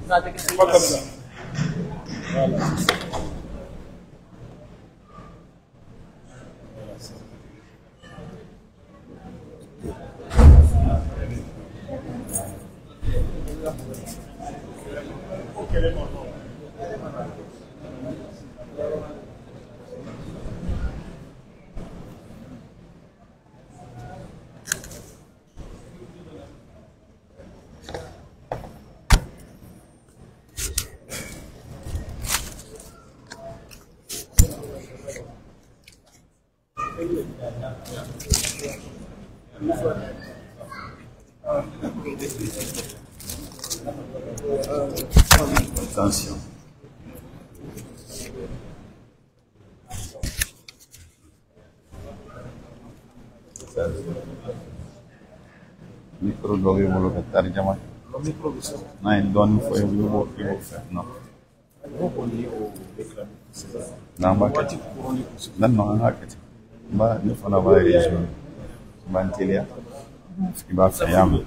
Pas comme ça. Voilà. Attention. Micro dove volevo tarjama. Non donne foi eu vou faire non. Não ba kati. Não kati. Ba ne fana ba région. Ba ntelia. Fique ba fayam.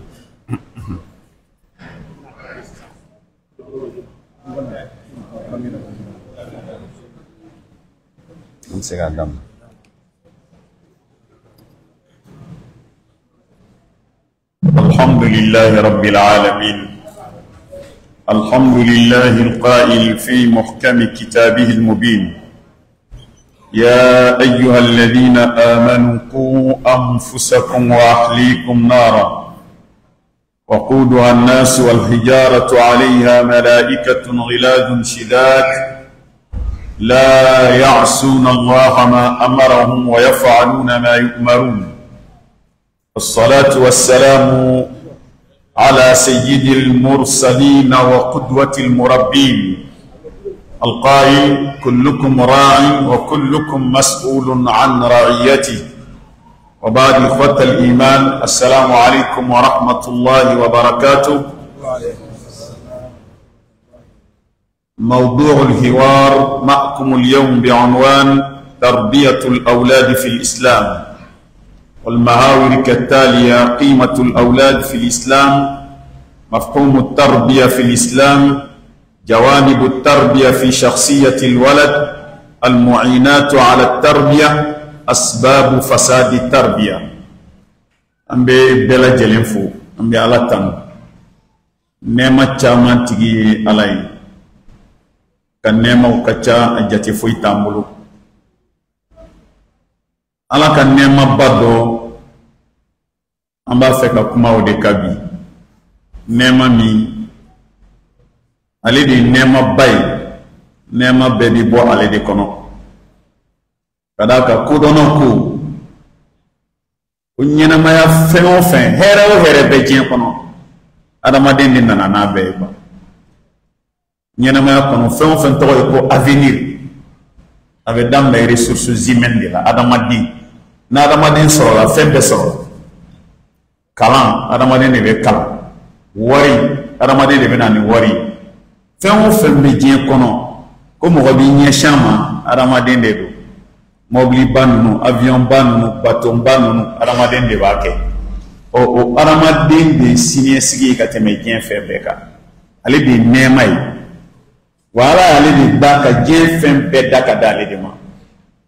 الحمد لله رب العالمين. الحمد لله القائل في محكم كتابه المبين: يا أيها الذين آمنوا قوا أنفسكم وأهليكم نارا وقودها الناس والحجارة عليها ملائكة غلاظ شداد لا يعصون الله ما أمرهم ويفعلون ما يؤمرون. الصلاة والسلام على سيد المرسلين وقدوة المربين القائل: كلكم راع وكلكم مسؤول عن رعيته. وبعد إخوة الإيمان، السلام عليكم ورحمة الله وبركاته. موضوع الحوار معكم اليوم بعنوان تربية الأولاد في الإسلام، والمحاور كالتالية: قيمة الأولاد في الإسلام، مفهوم التربية في الإسلام، جوانب التربية في شخصية الولد، المعينات على التربية، أسباب فساد التربية. أمبي بلا جلنفو أمبي على تام نعمة تامان تيجي علي كان نعمة وكتا أجتي فوي تامبلو على كان نعمة بدو أمبا فكا كما ودي كابي نعمة مي علي دي نعمة باي نعمة بيبي بو علي دي كنو kadaka kudono ku unyena maya fengo fen hera o here beje kono adama dendi nana na beba nyena maya kono fengo fen to ko avenir avec dans les ressources humaines de la adama di na adama den so la fen be so kalan adama den be kala wari adama den be na ni wari fengo fen beje kono ko mo bi nyeshama adama den de mobili banunu avion banunu bateau banunu aramaden de bake o aramaden de signé sigi ka teme gen fe beka ale de nemay wala ale de baka gen fe be daka dale de ma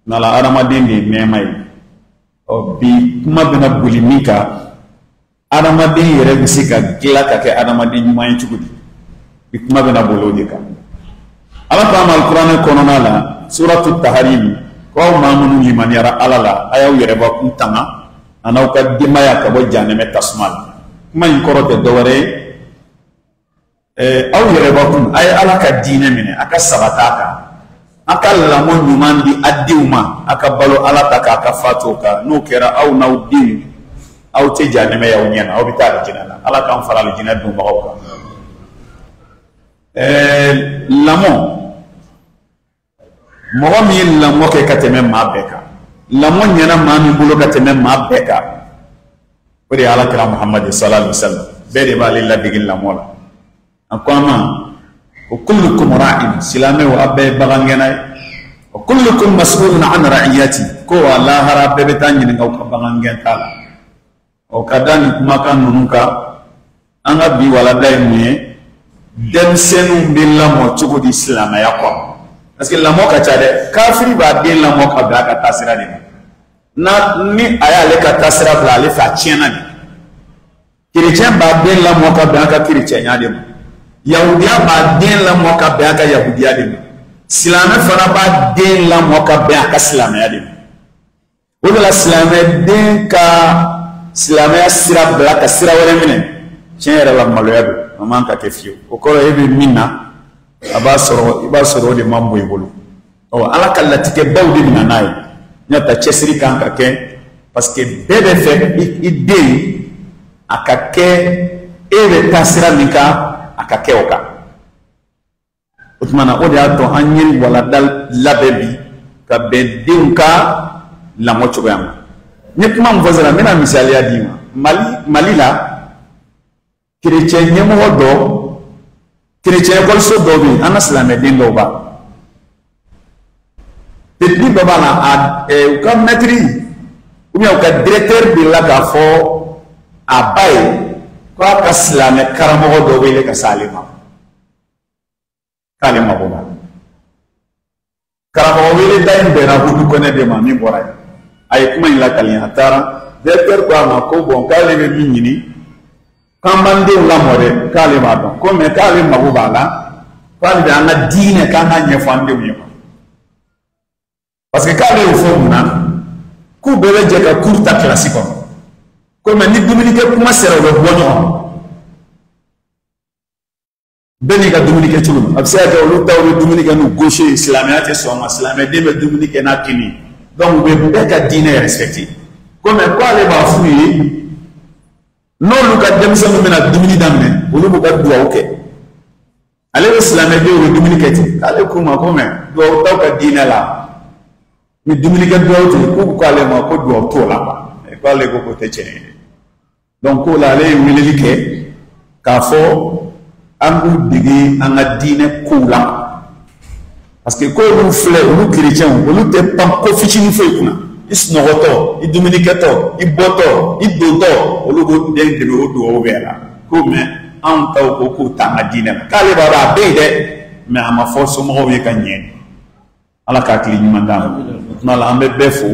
nala aramaden de nemay o bi kuma bena bulimika aramaden yere bisika gila ka ke aramaden nyuman chugudi bi kuma bena bolodi ka ala ta mal qur'an kono nala suratul tahrim ko mamunu liman yara alala ayaw yere ba kuntanga anaw ka dimaya ka bo janeme tasmal kuma in korote dowre aw yere ba kun ay ala ka dine mine aka sabataka aka lamo nyumandi adiuma aka balo ala taka aka fatoka no kera aw naw din aw te janeme yaw nyana aw bitar jinana ala kan faral jinna dum bawka lamo mogo min lamo ke kateme ma beka lamo nyana ma min bulo kateme ma beka ori ala kira muhammad sallallahu alaihi wasallam bere bali la digin lamo la akama wa kullukum ra'in silame wa abbe bagangena wa kullukum mas'ulun an ra'iyati ko ala hara bebe tanyi ngaw ka bangangen tala o kadani kuma kan nunka anga bi wala dai me denmisɛnninw bɛ lamɔ cogo di silamɛya kɔnɔ parce que lamɔ ka ca dɛ kafiri b'a den lamɔ ka bila a ka taasira de ma ni a y'ale ka taasira bila ale fɛ a tiɲɛna de kerecɛn b'a den lamɔ ka bɛn a ka kerecɛnya de ma yahudiya b'a den lamɔ ka bɛn a ka yahudiya de ma silamɛ fana b'a den lamɔ ka bɛn a ka silamɛya de ma o de la silamɛ den ka silamɛya sira bila ka sira wɛrɛ minɛ tiɲɛ yɛrɛ la maloya don a man ka kɛ fiyewu o kɔrɔ e bɛ min na a b'a sɔrɔ i b'a sɔrɔ o de man bɔ i bolo ala ka latigɛbaw de bɛ na n'a ye n'o tɛ cɛsiri kan ka kɛ parce que bɛɛ bɛ fɛ i den a ka kɛ e bɛ taa sira min kan a ka kɛ o kan o tuma na o de y'a to an ye walanda labɛn bi ka bɛn denw ka lamɔ cogoya ma n ye kuma min fɔ sisan n bɛna misaliya d'i ma mali la kerecɛn ɲɛmɔgɔ dɔ kerecɛn ekɔliso dɔ bɛ yen an ka silamɛden dɔw b'a petini dɔ b'a la u ka mɛtiri ou bien u ka directeur de la k'a fɔ a ba ye k'a ka silamɛ karamɔgɔ dɔ wele ka s'ale ma k'ale mago b'a la karamɔgɔ wele da in bɛnna Hudu Kɔnɛ de ma min bɔra yen a ye kuma in lakali a taara directeur ko a ma ko bon k'ale bɛ min ɲini k'an b'an denw lamɔ dɛ k'ale b'a dɔn ko mais k'ale mago b'a la k'ale bɛ an ka diinɛ k'an k'a ɲɛfɔ an denw ye parce que k'ale y'o fɔ mun na k'u bɛɛ bɛ jɛ ka cours ta kilasi kɔnɔ ko mais ni dumunikɛ kuma sera u bɛ bɔ ɲɔgɔn bɛɛ n'i ka dumuni kɛ cogo a bɛ se ka kɛ olu taw bɛ dumuni kɛ n'u gauche ye silamɛya tɛ sɔn ma silamɛden bɛ dumuni kɛ n'a kini donc u bɛ bɛɛ ka diinɛ respecté ko mais k'ale b'a f'u ye n'olu ka denmisɛnninw bɛna dumuni daminɛ olu b'u ka duwawu kɛ ale bɛ silamɛdenw bɛ dumuni kɛ ten k'ale k'u ma ko mais duwawu t'aw ka diinɛ la ni dumuni kɛ duwawu ten k'u k'ale ma ko duwawu t'o la quoi k'ale ko k'o tɛ tiɲɛ ye donc k'o la ale ye weleli kɛ k'a fɔ an b'u dege an ka diinɛ kow la parce que ko olu filɛ olu kerecɛnw olu tɛ pan ko fitinin foyi kunna i sunɔgɔtɔ i dumunikɛtɔ i bɔtɔ i dontɔ olu b'o den dɛmɛ o duwawu bɛɛ la ko mais anw taw ko k'u t'an ka diinɛ la k'ale b'a dɔn a bɛ yen dɛ mais a ma fɔ somɔgɔw ye ka ɲɛ ala k'a hakili ɲuman d'a ma o tuma la an bɛ bɛɛ fo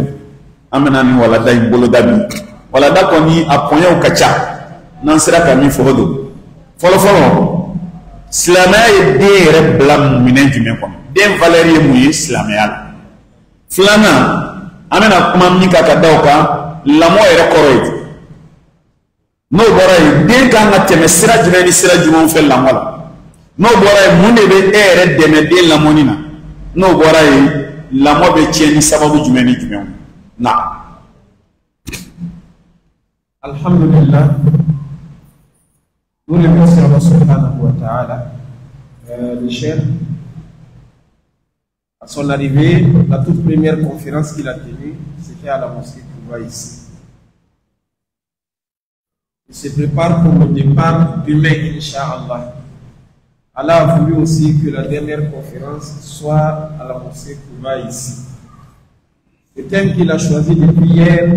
an bɛna nin walanda in boloda bi walanda kɔni a pɔnɲɛw ka ca n'an sera ka min fɔ don fɔlɔfɔlɔ silamɛya ye den yɛrɛ bila minɛn jumɛn kɔnɔ den valeur ye mun ye silamɛya la filanan an bɛna kuma min kan ka da o kan lamɔ yɛrɛ kɔrɔ ye n'o bɔra yen den kan ka tɛmɛ sira jumɛn ni sira jumɛnw fɛ lamɔ la n'o bɔra yen mun de bɛ e yɛrɛ dɛmɛ den lamɔni na n'o bɔra yen lamɔ bɛ tiɲɛ ni sababu jumɛn ni jumɛnw na. Alhamdulillah, nous remercions Allah subhanahu wa ta'ala. Le chef, à son arrivée, la toute première conférence qu'il a tenue, c'était à la mosquée qu'on voit ici. Il se prépare pour le départ demain, Inch'Allah. Allah a voulu aussi que la dernière conférence soit à la mosquée qu'on voit ici. Le thème qu'il a choisi depuis hier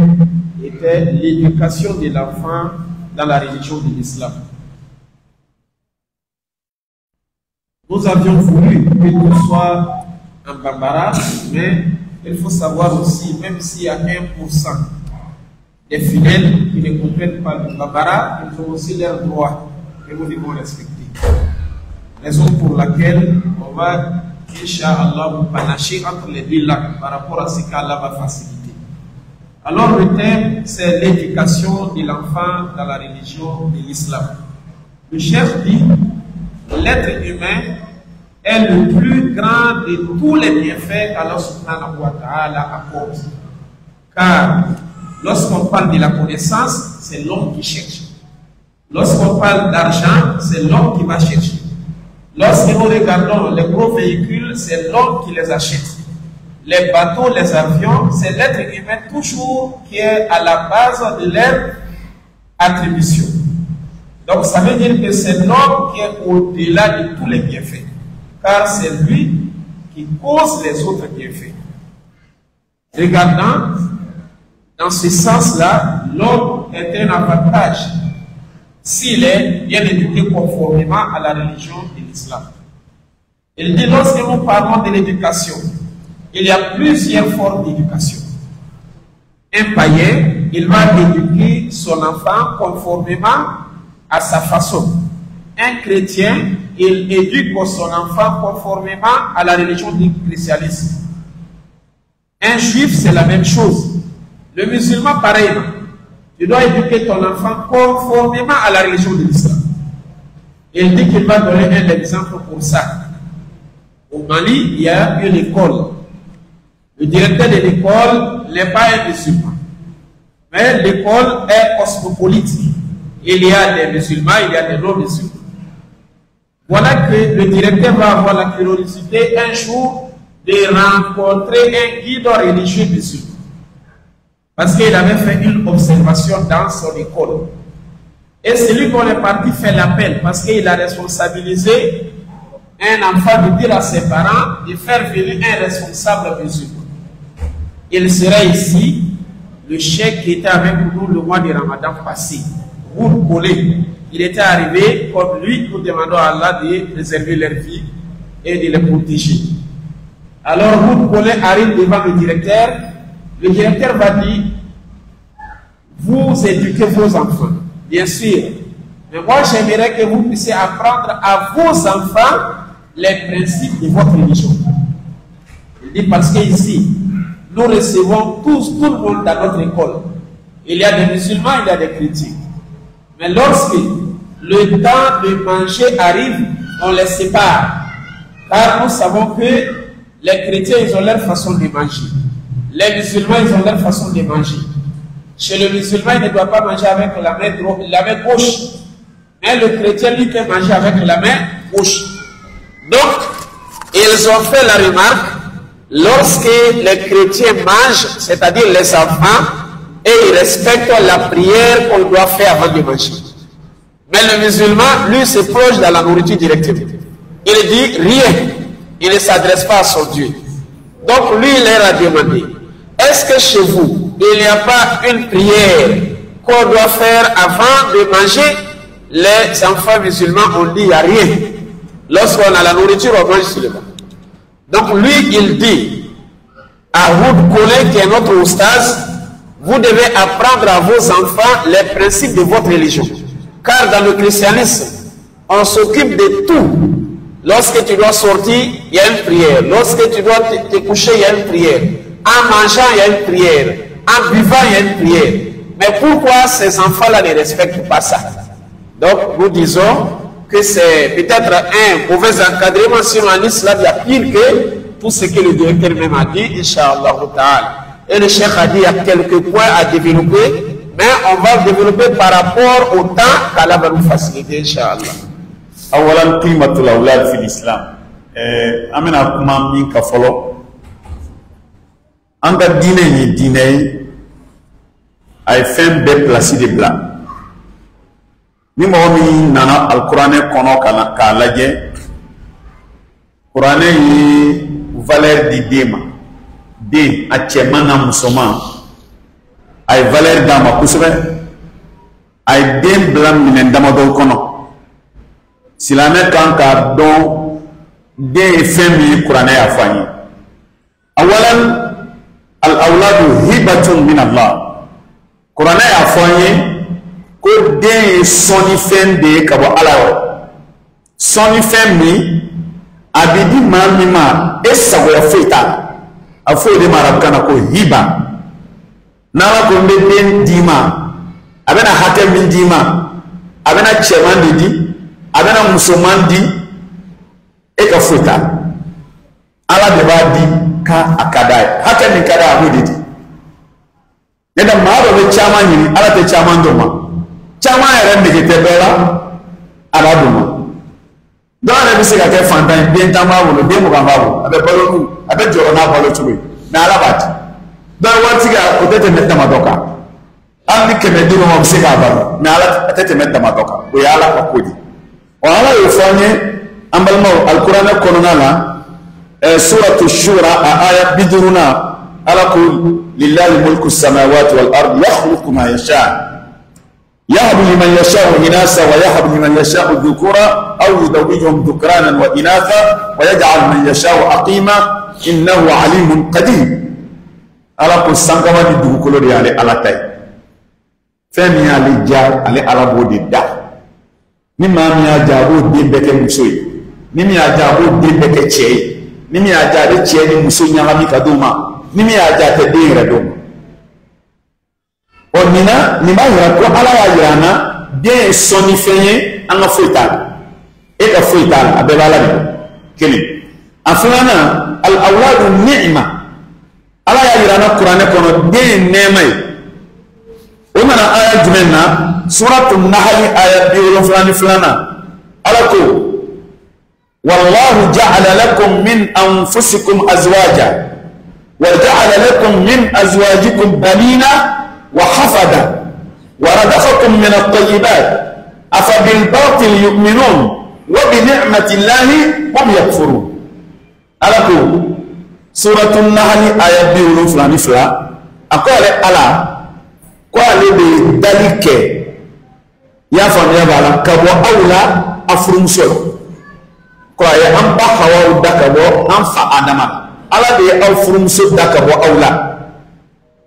était l'éducation de l'enfant dans la religion de l'islam. Nous avions voulu que tout soit en bambara, mais il faut savoir aussi, même s'il y a 1% des fidèles qui ne comprennent pas le bambara, ils ont aussi leurs droits que nous devons respecter. Raison pour laquelle on va, Inch'Allah, vous panacher entre les deux lacs par rapport à ce qu'Allah va faciliter. Alors le thème, c'est l'éducation de l'enfant dans la religion de l'islam. Le chef dit, l'être humain est le plus grand de tous les bienfaits qu'Allah subhanahu wa ta'ala accorde. Car lorsqu'on parle de la connaissance, c'est l'homme qui cherche. Lorsqu'on parle d'argent, c'est l'homme qui va chercher. Lorsque nous regardons les gros véhicules, c'est l'homme qui les achète. Les bateaux, les avions, c'est l'être humain toujours qui est à la base de leur attribution. Donc ça veut dire que c'est l'homme qui est au-delà de tous les bienfaits. Car c'est lui qui cause les autres bienfaits. Regardant, dans ce sens-là, l'homme est un avantage s'il est bien éduqué conformément à la religion de l'islam. Il dit, lorsque nous parlons de l'éducation, il y a plusieurs formes d'éducation. Un païen, il va éduquer son enfant conformément à sa façon. Un chrétien, il éduque son enfant conformément à la religion du christianisme. Un juif, c'est la même chose. Le musulman, pareillement. Tu dois éduquer ton enfant conformément à la religion de l'islam. Il dit qu'il va donner un exemple pour ça. Au Mali, il y a une école. Le directeur de l'école n'est pas un musulman. Mais l'école est cosmopolite. Il y a des musulmans, il y a des non-musulmans. Voilà que le directeur va avoir la curiosité un jour de rencontrer un guide religieux musulman. Parce qu'il avait fait une observation dans son école. Et celui qu'on est parti faire l'appel parce qu'il a responsabilisé un enfant de dire à ses parents de faire venir un responsable musulman. Il serait ici le cheikh qui était avec nous le mois de Ramadan passé. Vous collez. Il était arrivé comme lui, nous demandons à Allah de préserver leur vie et de les protéger. Alors vous collez arrive devant le directeur va dire, vous éduquez vos enfants, bien sûr. Mais moi j'aimerais que vous puissiez apprendre à vos enfants les principes de votre religion. Il dit parce qu'ici, nous recevons tout le monde dans notre école. Il y a des musulmans, il y a des chrétiens. Mais lorsque le temps de manger arrive, on les sépare. Car nous savons que les chrétiens, ils ont leur façon de manger. Les musulmans, ils ont leur façon de manger. Chez le musulman, il ne doit pas manger avec la main gauche. Mais le chrétien, lui, peut manger avec la main gauche. Donc, ils ont fait la remarque, lorsque les chrétiens mangent, c'est-à-dire les enfants, et ils respectent la prière qu'on doit faire avant de manger. Mais le musulman, lui, se plonge dans la nourriture directement. Il dit rien. Il ne s'adresse pas à son Dieu. Donc, lui, il leur a demandé, est-ce que chez vous, il n'y a pas une prière qu'on doit faire avant de manger? Les enfants musulmans ont dit, il n'y a rien. Lorsqu'on a la nourriture, on mange sur le banc. Donc, lui, il dit à Wood Kole, qui est notre oustaz, vous devez apprendre à vos enfants les principes de votre religion. Car dans le christianisme, on s'occupe de tout. Lorsque tu dois sortir, il y a une prière. Lorsque tu dois te coucher, il y a une prière. En mangeant, il y a une prière. En buvant, il y a une prière. Mais pourquoi ces enfants-là ne respectent pas ça? Donc, nous disons que c'est peut-être un mauvais encadrement sur en islam, il y a pire que tout ce que le directeur même a dit, Inch'Allah ta'ala. Et le cheikh a dit, il y a quelques points à développer, mais on va développer par rapport au temps qu'Allah va nous faciliter, Inch'Allah. Awalan qimatul awlad fil islam. Amena kuma min ka folo. Anga dine ni dine ay fem be place de blanc. Ni mo mi nana alquran kono ka laje. Quran yi valeur di dema. De a chemana musoma ay valeur dama kusube ay dem blanc minen dama do kono. Silamɛ kan k'a dɔn den ye fɛn min ye kuranɛ y'a fɔ an ye. Awalan al-awladu hibatun min Allah. Kuranɛ y'a fɔ an ye ko den ye sɔnnifɛn de ye ka bɔ Ala yɔrɔ. Sɔnnifɛn min a bɛ di maa min ma e sagoya foyi t'a la. A fɔ o de ma arabukan na ko hiba. N'Ala ko n bɛ den d'i ma a bɛna hakɛ min d'i ma a bɛna cɛman de di. Abena musoman di e ka fota Ala de b'a di ka akada ye hakɛ min ka di a b'o de di ne da maa dɔ bɛ caman ɲini Ala tɛ caman d'o ma caman yɛrɛ nege tɛ bɛɛ la a b'a d'o ma dɔw yɛrɛ bɛ se ka kɛ fantan ye den tan b'a bolo den 20 b'a bolo a bɛ balo n'u a bɛ jɔrɔ n'a balo cogo ye mais Ala b'a di dɔw waati o tɛ tɛmɛ damadɔ kan hali ni 100 dir'o ma o bɛ se k'a balo mais Ala tɛ tɛmɛ damadɔ kan o ye Ala ka ko di. Ala yofanye ambalma alquran konona la suratu shura aya biduruna ala qul lillahi mulku samawati wal ardi yakhluqu ma yasha يهب لمن يشاء إناثا ويهب لمن يشاء الذكورا أو يزوجهم ذكرانا وإناثا ويجعل من يشاء عقيما إنه عليم قدير. على كل سانكما دي دوكولو دي على تاي فمي على جار على عربو دي دا مما مي جابو دي بك مسوي مimi aja bo de beke chei mimi aja de chei ni muso nyama mi kaduma mimi aja te de redo onina ni ma yira ko ala ya yana bien soni fenye anga foital e ka foital abela la kini afana al awlad ni'ma ala ya yira na qur'an kono de nemay o mana aya jumenna suratul nahl aya bi fulana ala ko والله جعل لكم من أنفسكم أزواجا وجعل لكم من أزواجكم بنين وحفدا ورزقكم من الطيبات أفبالباطل يؤمنون وبنعمة الله هم يكفرون. ألكم سورة النحل آية بيولو فلان فلا أقول ألا قال بذلك يا فمي بالا كبو أولى أفرمسول kwa ya amba hawa dakabo anfa adama ala de aw furumso dakabo awla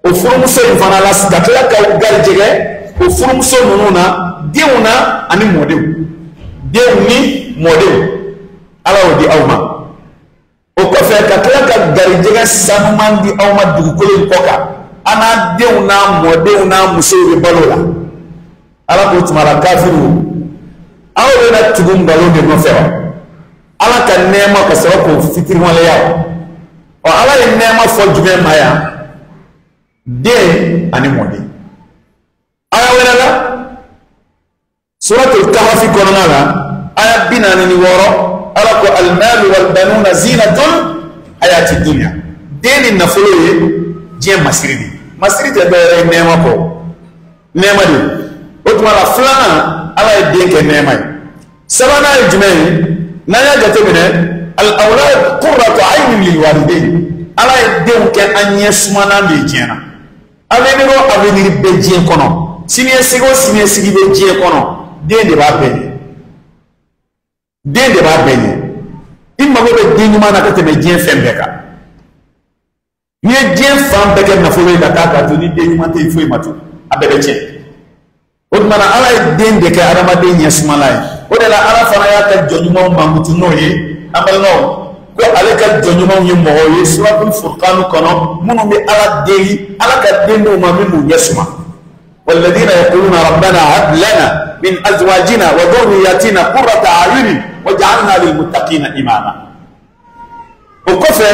o furumso infana la stakla ka galjege o furumso nununa diuna ani modew dewni modew ala odi awma o ko fe ka kala ka galjege samman di awma dugukole koka ana dewna modew na musobe balola ala ko tumara kafiru awre na tugum balo de no fewa ala ka nema ka sɔrɔ k'o fitiri wale ya o ala ye nema fɔ jumɛn ma ya den ani mɔden aya wɛrɛ la suratul kahfi kɔnɔna la aya 46 ala ko almalu walbanuna zinatun hayati dunya den ni nafolo ye diɲɛ masiri de masiri tɛ dɔwɛrɛ ye nema kɔ nema de o tuma la filanan ala ye den kɛ nema ye sabanan ye jumɛn ye naya jateminɛ al-awlad qurratu aynin lil walidayn ala ye denw kɛ an ɲɛ sumanan de diɲɛ na avenir o avenir bɛ diɲɛ kɔnɔ siniɲɛsigi o siniɲɛsigi bɛ diɲɛ kɔnɔ den de b'a bɛɛ ɲɛ den de b'a bɛɛ ɲɛ i mago bɛ den ɲuman na ka tɛmɛ diɲɛ fɛn bɛɛ kan n'i ye diɲɛ fan bɛɛ kɛ nafolo ye ka taa k'a to ni den ɲuman tɛ yen foyi ma to a bɛɛ bɛ tiɲɛ o tuma na ala ye den de kɛ adamaden ɲɛ sumala ye o de la ala fana y'a ka jɔnɲumanw mankutu n'o ye an balimaw ko ale ka jɔnɲumanw ye mɔgɔw ye suratul furqan kɔnɔ minnu bɛ ala deli ala ka den dɔw ma min b'u ɲɛ suma walladina yaquluna rabbana hab lana min azwajina wa dhurriyyatina qurrata a'yunin waj'alna lil muttaqina imama o kɔfɛ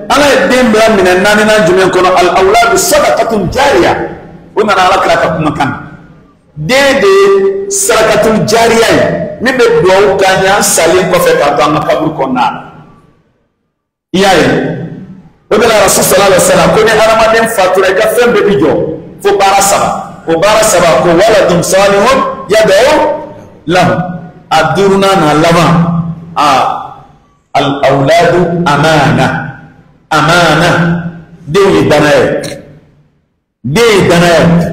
ala ye den bila minɛ naaninan jumɛn kɔnɔ al awladu sadaqatun jariya o nana ala kira ka kumakan den de sarakatul jariya ye min bɛ duwawu k'an ye an salen kɔfɛ k'a to an ka kaburu kɔnɔna na i y'a ye o de la rasul sallallahu alaihi wa sallam ko ni hadamaden fatura i ka fɛn bɛɛ bi jɔ fo baara saba o baara saba ko waladun salihun yad'u lahu a duurunan n'a laban al awladu amana denw ye danaya ye den ye danaya ye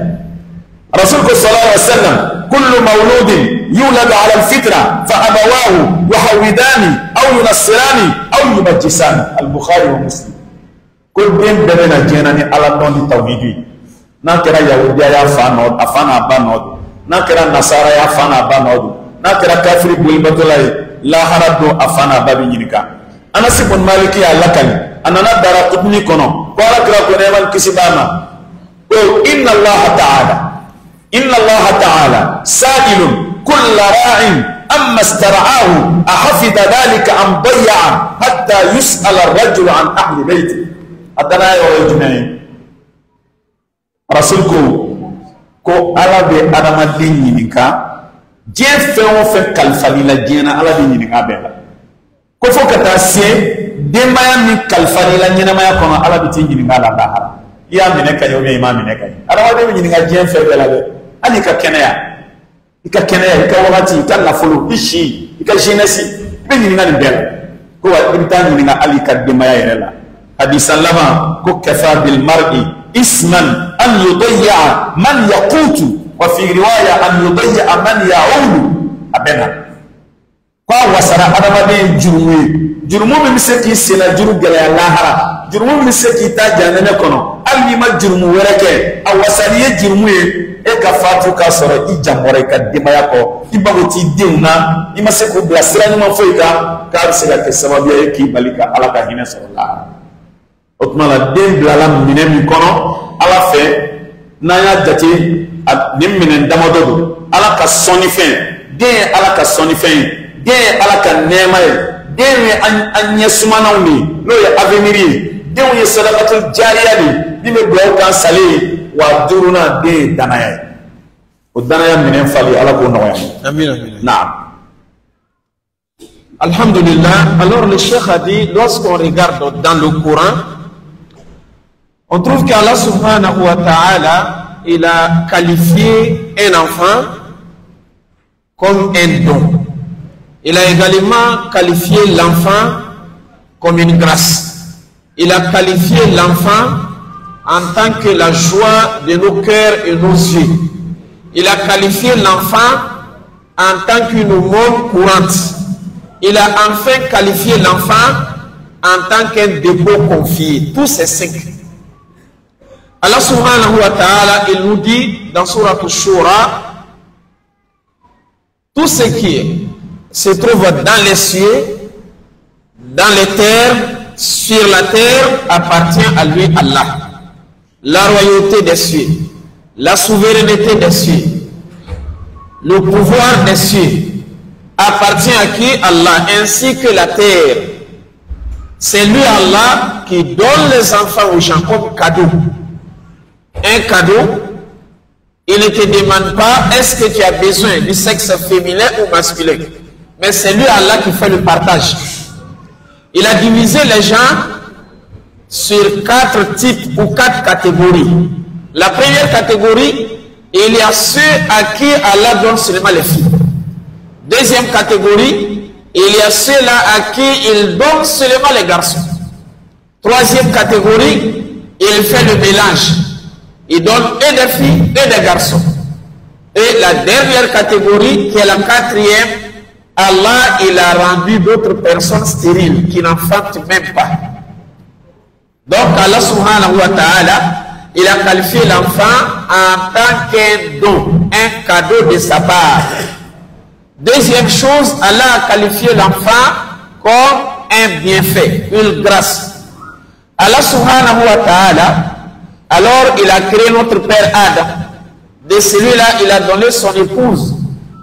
rasul ko sallallahu alaihi wa sallam كل مولود يولد على الفطرة فأبواه يحوداني أو ينصراني أو يمجساني البخاري ومسلم كل بين بيننا جيناني على طول التوحيد نكرا يهوديا يا فانود أفانا بانود نكرا نصارى يا فانا بانود نكرا كافر بولبتولاي لا هرب أفانا بابي نيكا أنا سيبون مالكي الله كني أنا ندارا تبني كنو قال كرا كنيمان كسبانا إن الله تعالى سائل كل راع أما استرعاه أحفظ ذلك أم ضيع حتى يسأل الرجل عن أهل بيته أدنى يوجدني رسولكم كو على بي أدام الدين ينكا جين فيو في كالفالي لجينا على دين ينكا بيلا كو فوق تاسي دين ما يمي كالفالي لجينا ما يكون على بيتين ينكا لدهر يا منك يومي ما منك أدام الدين ينكا جين فيو بيلا ali ka kɛnɛya i ka wagati i ka nafolo i si i ka jeunesse i bɛ ɲininka nin bɛɛ la ko wa i bɛ taa ɲininka ali ka denbaya yɛrɛ la hadisan laban ko kafa bil mar'i isman an yudayya man yaqutu وفي رواية أن يضيع من يعول أبنا قا وسرا أدمدين جرمو من مسكي سلا جرو جلا لاهرا جرمو من مسكي تاجا نكونو ألي ما جرمو وركه أو وسرية جرمو eka fatu ka soro ijamore ka dimaya ko ibagoti diuna imaseko blasira ni mafoika ka bisega ke sababu ya ki balika ala ka hina sallallahu otmala dem blalam minemi kono ala fe naya jati niminen damodo ala ka soni fe de ala ka soni fe de ala ka nema de anya sumanawni no ya avenir de ye sadaqatul jariya ni me gbo kan sale wa duruna de danaya o danaya minen fali ala ko noya amin amin naam. Alhamdulillah. Alors le cheikh a dit, lorsqu'on regarde dans le Coran, on trouve qu'Allah subhanahu wa ta'ala, il a qualifié un enfant comme un don. Il a également qualifié l'enfant comme une grâce. Il a qualifié l'enfant en tant que la joie de nos cœurs et nos yeux. Il a qualifié l'enfant en tant qu'une aumône courante. Il a enfin qualifié l'enfant en tant qu'un dépôt confié. Tous ces cinq. Allah subhanahu wa ta'ala, il nous dit dans Surah Al-Shura, tout ce qui se trouve dans les cieux, dans les terres, sur la terre, appartient à lui, Allah. La royauté des cieux, la souveraineté des cieux, le pouvoir des cieux appartient à qui? Allah, ainsi que la terre. C'est lui, Allah, qui donne les enfants aux gens comme cadeau. Un cadeau, il ne te demande pas est-ce que tu as besoin du sexe féminin ou masculin. Mais c'est lui, Allah, qui fait le partage. Il a divisé les gens sur 4 types ou 4 catégories. La première catégorie, il y a ceux à qui Allah donne seulement les filles. Deuxième catégorie, il y a ceux-là à qui il donne seulement les garçons. Troisième catégorie, il fait le mélange. Il donne et des filles et des garçons. Et la dernière catégorie, qui est la quatrième, Allah, il a rendu d'autres personnes stériles qui n'enfantent même pas. Donc Allah subhanahu wa ta'ala, il a qualifié l'enfant en tant qu'un don, un cadeau de sa part. Deuxième chose, Allah a qualifié l'enfant comme un bienfait, une grâce. Allah subhanahu wa ta'ala, alors il a créé notre père Adam. De celui-là, il a donné son épouse.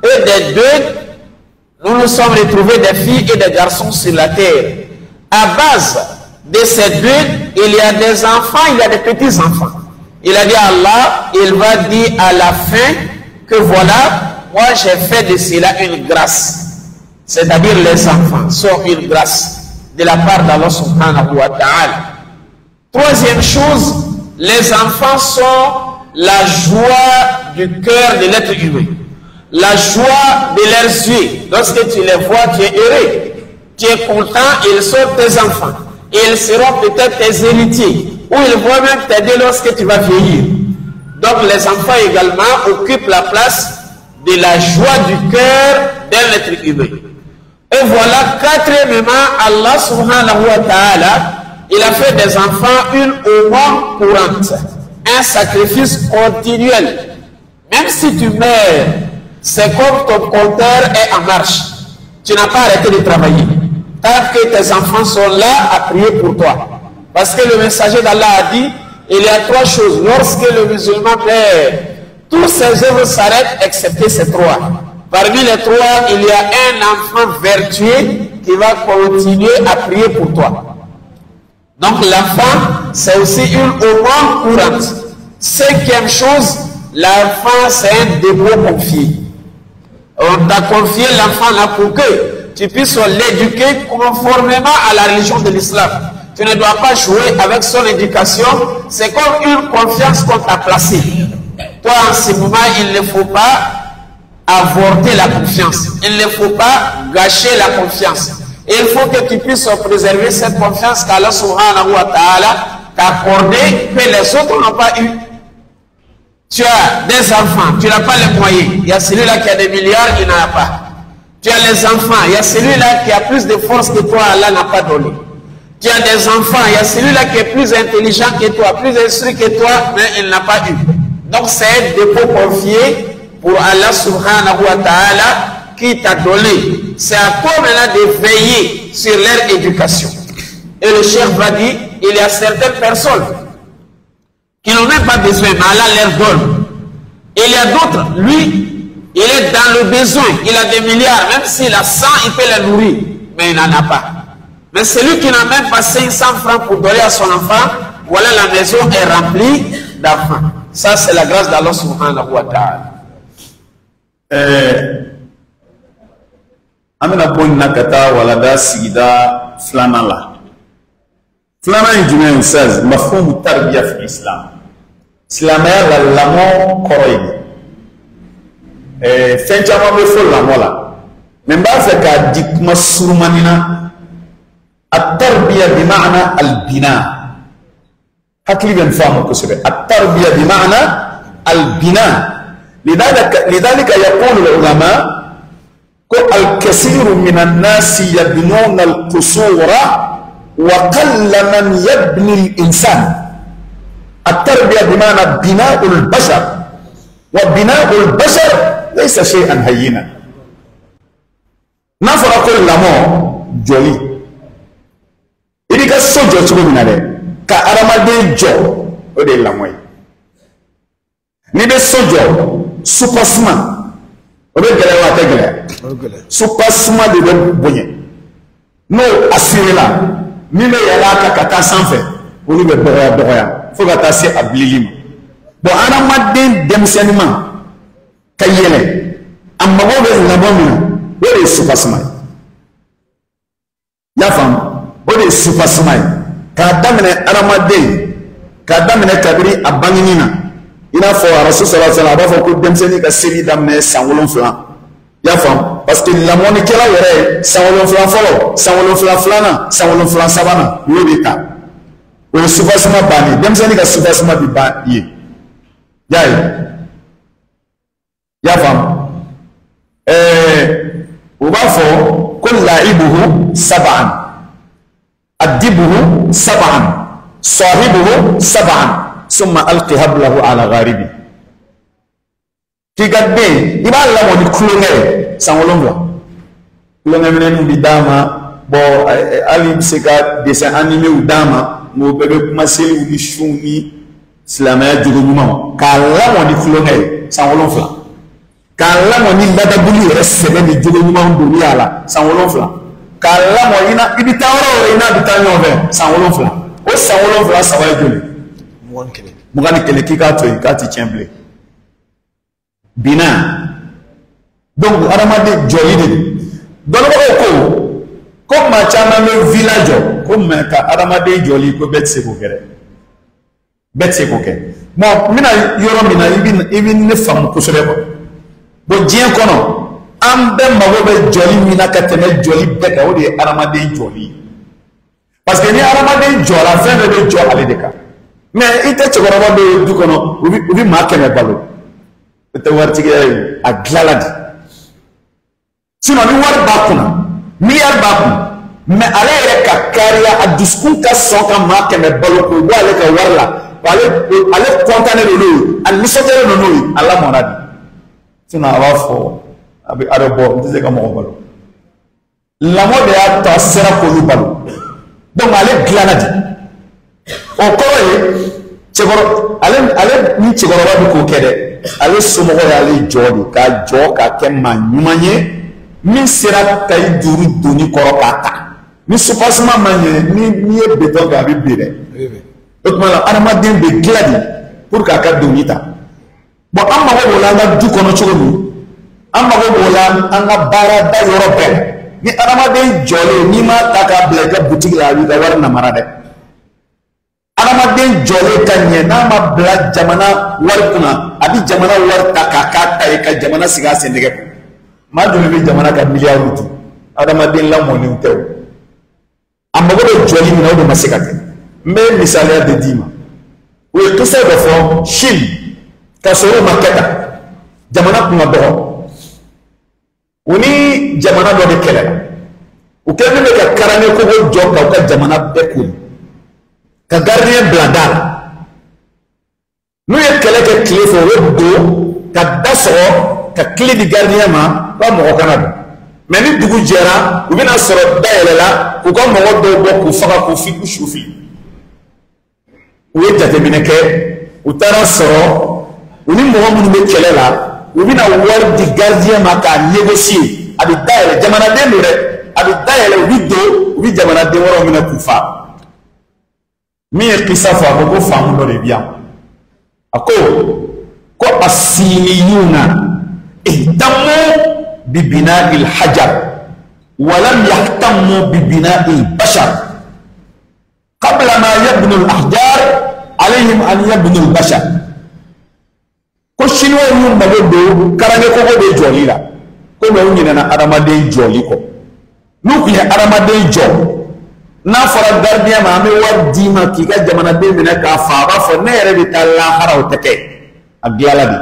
Et des deux, nous nous sommes retrouvés des filles et des garçons sur la terre. À base de ces deux, il y a des enfants, il y a des petits-enfants. Il a dit à Allah, il va dire à la fin que voilà, moi j'ai fait de cela une grâce. C'est-à-dire les enfants sont une grâce de la part d'Allah subhanahu wa ta'ala. Troisième chose, les enfants sont la joie du cœur de l'être humain. La joie de leurs yeux. Lorsque tu les vois, tu es heureux. Tu es content, ils sont tes enfants. Ils seront peut-être tes héritiers. Ou ils vont même t'aider lorsque tu vas vieillir. Donc les enfants également occupent la place de la joie du cœur d'un être humain. Et voilà, quatrièmement, Allah subhanahu wa ta'ala, il a fait des enfants une aumône courante. Un sacrifice continuel. Même si tu meurs, c'est comme ton compteur est en marche. Tu n'as pas arrêté de travailler. Tant que tes enfants sont là à prier pour toi. Parce que le messager d'Allah a dit, il y a 3 choses. Lorsque le musulman meurt, tous ses œuvres s'arrêtent excepté ces 3. Parmi les 3, il y a un enfant vertueux qui va continuer à prier pour toi. Donc l'enfant, c'est aussi une aumône courante. 5e chose, l'enfant, c'est un dépôt confié. On t'a confié l'enfant là pour que tu puisses l'éduquer conformément à la religion de l'islam. Tu ne dois pas jouer avec son éducation. C'est comme une confiance qu'on t'a placée. Toi, en ce moment, il ne faut pas avorter la confiance. Il ne faut pas gâcher la confiance. Il faut que tu puisses préserver cette confiance qu'Allah subhanahu wa ta'ala t'a accordée, que les autres n'ont pas eu. Tu as des enfants, tu n'as pas les moyens. Il y a celui-là qui a des milliards, il n'en a pas. Tu as les enfants, il y a celui-là qui a plus de force que toi, Allah n'a pas donné. Tu as des enfants, il y a celui-là qui est plus intelligent que toi, plus instruit que toi, mais il n'a pas eu. Donc c'est un dépôt confié pour Allah subhanahu wa ta'ala qui t'a donné. C'est à toi maintenant de veiller sur leur éducation. Et le chef va dire, il y a certaines personnes qui n'ont même pas besoin, mais Allah leur donne. Et il y a d'autres, lui, il est dans le besoin, il a des milliards, même s'il a 100, il peut les nourrir, mais il n'en a pas. Mais celui qui n'a même pas 500 francs pour donner à son enfant, voilà, la maison est remplie d'enfants. Ça, c'est la grâce d'Allah subhanahu wa ta'ala. Amina bon nakata wala da sigida flana la. Flana yi jumɛn ustaz mafhumu tarbiya fi islam. Silamɛya la lamɔ kɔrɔ ye. Fɛn caman bɛ fɔ lamɔ la. Mais n b'a fɛ k'a di kuma surumani na. التربية بمعنى البناء. hakili bɛ n faamu kosɛbɛ. التربية بمعنى البناء. لذلك يقول العلماء الكثير من الناس يبنون القصور وقل من يبني الإنسان. التربية بمعنى بناء البشر، وبناء البشر ليس شيئا هينا. نفرق لمو جولي إذا كسوجو تقولنا ده كأرمادي جو ودي لموي نبي سوجو سوبرسمان obe gele wa te gele super smart de bonye no asirila ni me yala ka kata sanfɛ olu bɛ dɔgɔya fo ka taa se a bilili ma bon adamaden denmisɛnninma ka yɛlɛ a mago bɛ lamɔ min na o de ye super smart y'a faamu o de ye super smart k'a daminɛ adamaden k'a daminɛ kabiri a bangeni na i n'a fɔ arasu sallallahu alaihi wasallam a b'a fɔ ko denmisɛnnin ka seli daminɛ san 7 y'a faamu parce que lamɔnikɛla yɛrɛ ye san 7 fɔlɔ san 7 filanan san 7 sabanan u y'o de ta o ye sufasima bannen denmisɛnnin ka sufasima bi ban ye y'a ye y'a faamu u b'a fɔ ko la'ibuhu sab'an adibuhu sab'an sahibuhu sab'an ثم ألقي حبله على غاربه كي قد بي يبقى الله مودي كلونغي سانولون بلا كلونغي منين بداما بو علي بسكا ديسان انيمي وداما مو بيبي كماسيلي ودي شوني سلامة جوغو نيما كالا مودي كلونغي سانولون فلا كالا مودي لدى بولي رسمي دي جوغو نيما ندوني على سانولون فلا كالا مودي نا إبي تاورو إنا بتانيو بي سانولون فلا و سانولون فلا سواي جولي mugani kele ki ka to yi ka ti tiemble bina donc adamade joli de don ko ma chama me village ko ma ka adamade joli ko bet se ko ke mo mina yoro mina ibin ne fam ko sebe ko bo jien kono am be mago be joli mina ka teme joli be ka o de adamade joli parce que ni adamade jola fin de jo ale de ka mais ite cɛkɔrɔba bɛ du kɔnɔ u bɛ maa 100 balo o tɛ waritigi ye a dilanla de sinon ni wari b'a kunna miliyari b'a kun mais ale yɛrɛ ka kariya a dusukun ka sɔn ka maa 100 balo k'o bɔ ale ka wari la ale kɔntannen don n'o ye a nisɔndiyalen don n'o ye a lamɔna de sinon a b'a fɔ a bɛ bɔ n tɛ se ka mɔgɔ balo lamɔ de y'a to a sera k'olu balo donc ale dilanna de. O kɔrɔ ye ale ni cɛkɔrɔba bɛ k'o kɛ dɛ ale somɔgɔ y'ale jɔ de k'a jɔ k'a kɛ maa ɲuman ye min sera ka i juru doni kɔrɔ k'a ta ni supasima ma ɲɛ ni ye beton kɛ a bɛ bin dɛ o tuma la adamaden bɛ dilan de pour k'a ka doni ta bon an mago b'o la an ka du kɔnɔ cogo min an mago b'o la an ka baarada yɔrɔ bɛɛ ni adamaden jɔlen n'i m'a ta k'a bila i ka butigi la a b'i ka wari namara dɛ. adamaden jɔlen ka ɲɛ n'a ma bila jamana wari kunna a bɛ jamana wari ta k'a ta ye ka jamana sigi a sen tɛgɛ kan maa joli bɛ jamana ka miliyari dun adamaden lamɔnenw tɛ o a mago bɛ jɔli min na o de ma se ka kɛ n bɛ misaliya de d'i ma o ye kisɛ dɔ fɔ Chine kasoro maketa jamana kuma do uni jamana do de kele u kele be ka karane ko go joka ka jamana be ko ka gardien bladar nu ye kele ke kile fo do ka daso ka kile di gardien ma ba mo kana do mais ni dugu jera u bina soro dayelela u ko mo do bo ku faga ku fi ku shufi u ye jate bineke u tara soro u ni mo mu be kele la u bina wari di gardien ma ka négocier abi dayele jamana den do re abi dayele u bi do u bi jamana den woro mina ku fa mi e qissa fa ko famu do re bien ako ko asiniyuna ihtamu bi bina'il hajar wa lam yahtamu bi bina'il bashar qabla ma yabnu al ahjar alayhim an yabnu al bashar ko shinwa yun bago do karange ko go de joli la ko no nyina na aramade joli ko nu ku ya aramade joli na fara gardien ma me wadi ma ki ga jamana be mina ka fa ba fo ne yere bi talla haraw teke aglala bi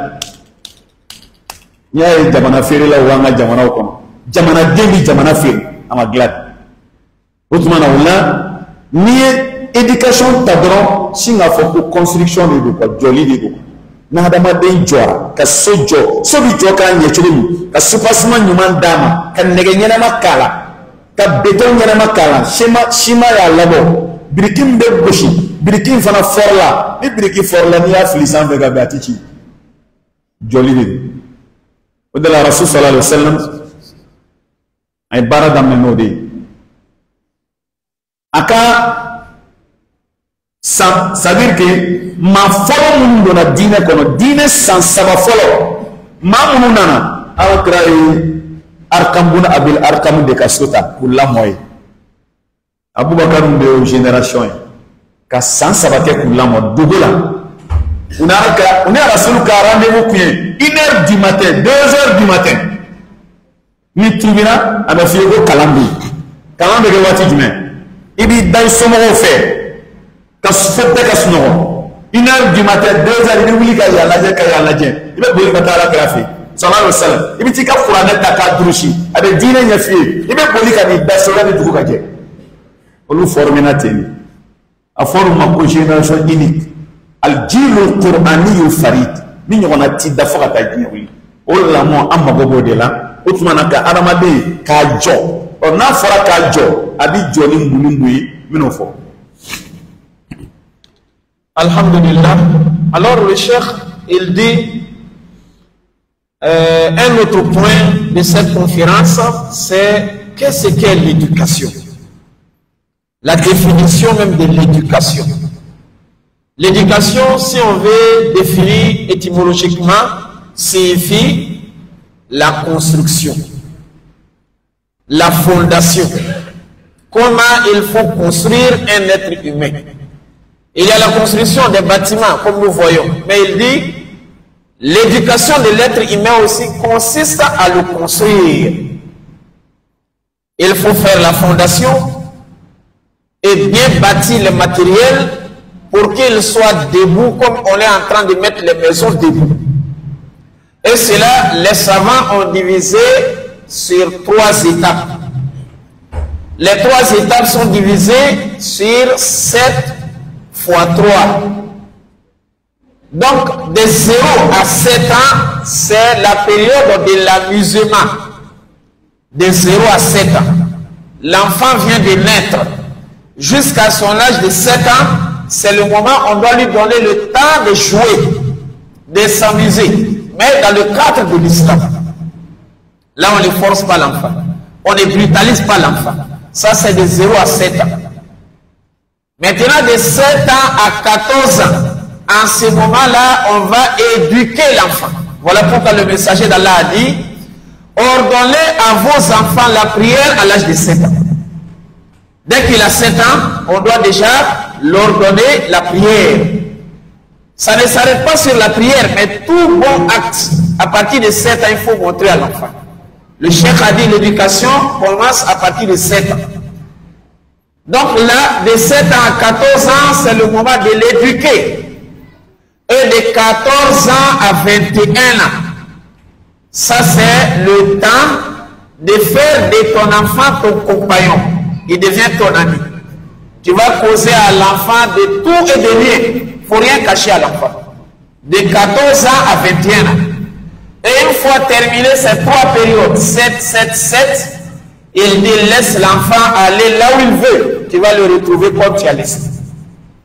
ya jamana fere la wanga jamana ko jamana de bi jamana fere ama glad otumana wala ni éducation tadron singa fo ko construction de ko joli de ko na adama de jora ka sojo so bi joka nyechulu ka supasma nyuma dama kan nege nyana makala ka beton nyana makala shima ya labo birikim de goshi birikim fana forla ni biriki forla ni ya flisan be ga batici joli de o de la rasul sallallahu alaihi wasallam ay barada menodi aka c'est-à-dire que ma folo mun dona dine kono dine san saba folo ma mun nana aw kray arkambuna abil arkam de kasota pour la moy abubakar de génération ka san saba ke pour la mo dogola on a rasul ka rendez-vous ku 1h du matin 2h du matin ni tribunal ana fiye ko kalambi ke wati jume ibi day somo fait ka sufete ka sunogo 1h du matin 2h ni wuli ka yalaje ibe boli ka tala grafi sallallahu alaihi wasallam ibi tika qur'an ta ka durushi abe dine nya fi ibe boli ka ni basora ni dugu ka je olu formina teni a forma ko génération unique al jilul qur'ani farid min yona ti da fo ka ta jiwi o la mo amma gogo de la o tumana ka aramade ka jo o na fora ka jo abi joli mbulumbu mino fo. Alhamdulillah. Alors le cheikh, il dit un autre point de cette conférence, c'est qu'est-ce qu'est l'éducation? La définition même de l'éducation. L'éducation, si on veut définir étymologiquement, signifie la construction, la fondation. Comment il faut construire un être humain? Il y a la construction des bâtiments, comme nous voyons. Mais il dit, l'éducation de l'être humain aussi consiste à le construire. Il faut faire la fondation et bien bâtir le matériel pour qu'il soit debout comme on est en train de mettre les maisons debout. Et cela, les savants ont divisé sur 3 étapes. Les 3 étapes sont divisées sur 7 fois 3. Donc, de 0 à 7 ans, c'est la période de l'amusement. De 0 à 7 ans. L'enfant vient de naître. Jusqu'à son âge de 7 ans, c'est le moment où on doit lui donner le temps de jouer, de s'amuser. Mais dans le cadre de l'islam. Là, on ne force pas l'enfant. On ne brutalise pas l'enfant. Ça, c'est de 0 à 7 ans. Maintenant, de 7 ans à 14 ans, en ce moment-là, on va éduquer l'enfant. Voilà pourquoi le messager d'Allah a dit, ordonnez à vos enfants la prière à l'âge de 7 ans. Dès qu'il a 7 ans, on doit déjà l'ordonner la prière. Ça ne s'arrête pas sur la prière, mais tout bon acte, à partir de 7 ans, il faut montrer à l'enfant. Le cheikh a dit l'éducation commence à partir de 7 ans. Donc là, de 7 ans à 14 ans, c'est le moment de l'éduquer. Et de 14 ans à 21 ans, ça c'est le temps de faire de ton enfant ton compagnon. Il devient ton ami. Tu vas causer à l'enfant de tout et de rien. Il ne faut rien cacher à l'enfant. De 14 ans à 21 ans. Et une fois terminé ces 3 périodes, 7, 7, 7, il dit laisse l'enfant aller là où il veut. Tu vas le retrouver comme tu as laissé.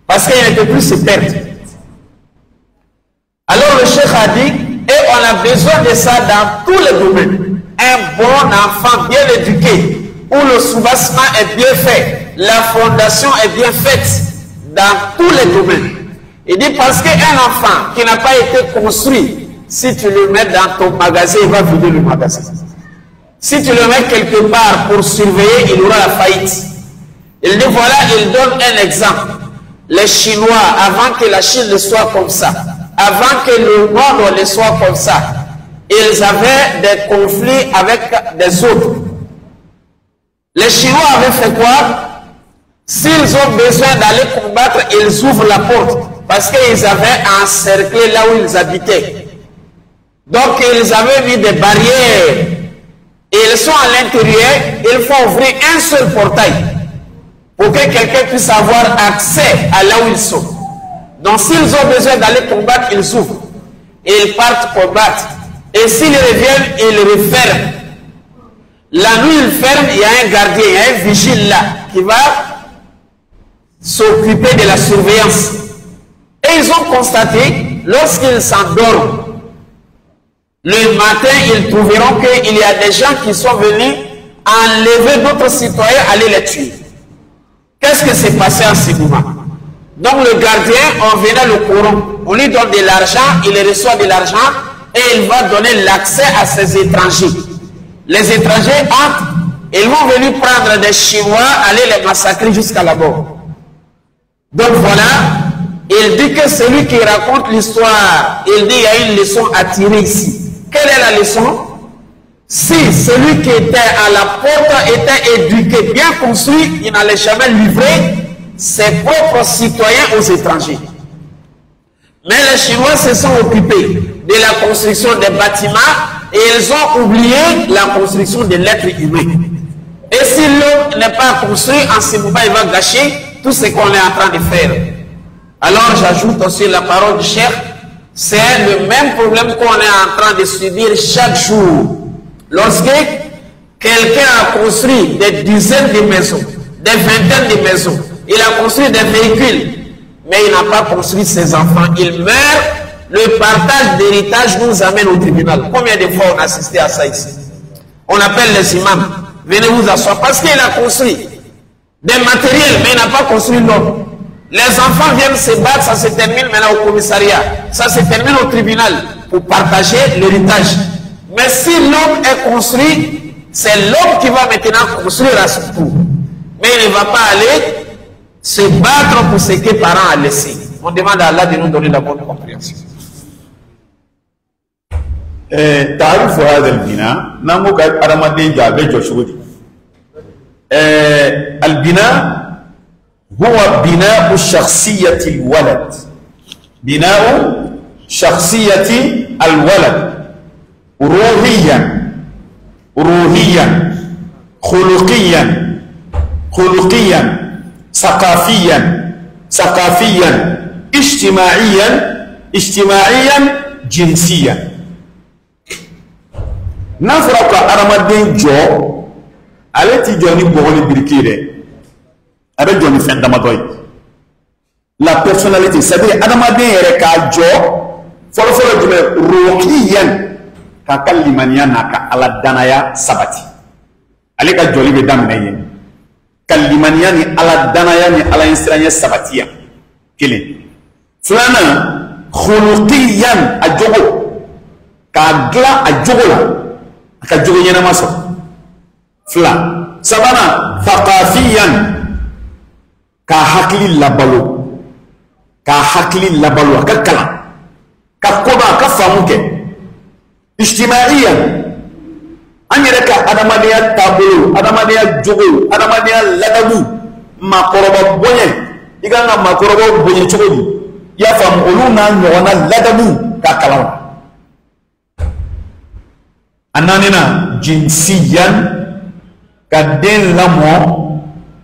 Parce qu'il ne peut plus se perdre. Alors le cheikh a dit, et on a besoin de ça dans tous les domaines. Un bon enfant bien éduqué, où le soubassement est bien fait, la fondation est bien faite dans tous les domaines. Il dit parce qu'un enfant qui n'a pas été construit, si tu le mets dans ton magasin, il va vider le magasin. Si tu le mets quelque part pour surveiller, il aura la faillite. Il dit voilà, il donne un exemple. Les Chinois, avant que la Chine ne soit comme ça, avant que le monde ne soit comme ça, ils avaient des conflits avec des autres. Les Chinois avaient fait quoi? S'ils ont besoin d'aller combattre, ils ouvrent la porte parce qu'ils avaient encerclé là où ils habitaient. Donc ils avaient mis des barrières. Ils sont à l'intérieur, il faut ouvrir un seul portail pour que quelqu'un puisse avoir accès à là où ils sont. Donc s'ils ont besoin d'aller combattre, ils ouvrent. Ils partent combattre. Et s'ils reviennent, ils referment. La nuit, ils ferment, il y a un gardien, il y a un vigile là qui va s'occuper de la surveillance. Et ils ont constaté, lorsqu'ils s'endorment, le matin, ils trouveront qu'il y a des gens qui sont venus enlever d'autres citoyens, aller les tuer. Qu'est-ce qui s'est passé en ce moment? Donc le gardien, on venait le courant, on lui donne de l'argent, il reçoit de l'argent et il va donner l'accès à ces étrangers. Les étrangers entrent, ils vont venir prendre des Chinois, aller les massacrer jusqu'à la mort. Donc voilà, il dit que celui qui raconte l'histoire, il dit il y a une leçon à tirer ici. Quelle est la leçon? Si celui qui était à la porte était éduqué, bien construit, il n'allait jamais livrer ses propres citoyens aux étrangers. Mais les Chinois se sont occupés de la construction des bâtiments et ils ont oublié la construction de l'être humain. Et si l'homme n'est pas construit, en ce moment, il va gâcher tout ce qu'on est en train de faire. Alors j'ajoute aussi la parole du cheikh, c'est le même problème qu'on est en train de subir chaque jour. Lorsque quelqu'un a construit des dizaines de maisons, des vingtaines de maisons, il a construit des véhicules, mais il n'a pas construit ses enfants, il meurt, le partage d'héritage nous amène au tribunal. Combien de fois on a assisté à ça ici? On appelle les imams, venez vous asseoir, parce qu'il a construit des matériels, mais il n'a pas construit l'homme. Les enfants viennent se battre, ça se termine maintenant au commissariat, ça se termine au tribunal pour partager l'héritage. Mais si l'homme est construit, c'est l'homme qui va maintenant construire à son tour. Mais il ne va pas aller se battre pour ce que les parents ont laissé. On demande à Allah de nous donner la bonne compréhension. تعرف هذا البناء نموك أرمدين جابه جوشودي البناء هو بناء شخصية الولد بناء شخصية الولد روحيا خلقيا ثقافيا اجتماعيا جنسيا نفرق أرمدين جو التي جوني بغوني بركيري avec Johnny Fendamadoy. La personnalité, c'est-à-dire Adamadé et Kajo, follow du Rokiyan, Kakalimania Naka, ala Danaya Sabati. Aleka Jolly Damnayen. Kalimania ni ala Danaya ni ala Instrania Sabatia. Killing. Flana, Hulukiyan Ajogo, Kagla Ajogola, Kajogoyana Maso. Fla. Savana, Fakafiyan. Ka hakili labalo ka kala ka koba ka famuke ijtimaiyan anyere ka adamadiya tabulu adamadiya jogo adamadiya ladabu makoroba bonye iganga makoroba bonye chogodi ya fam uluna nyona ladabu ka kalaw ananina jinsiyan kaden lamo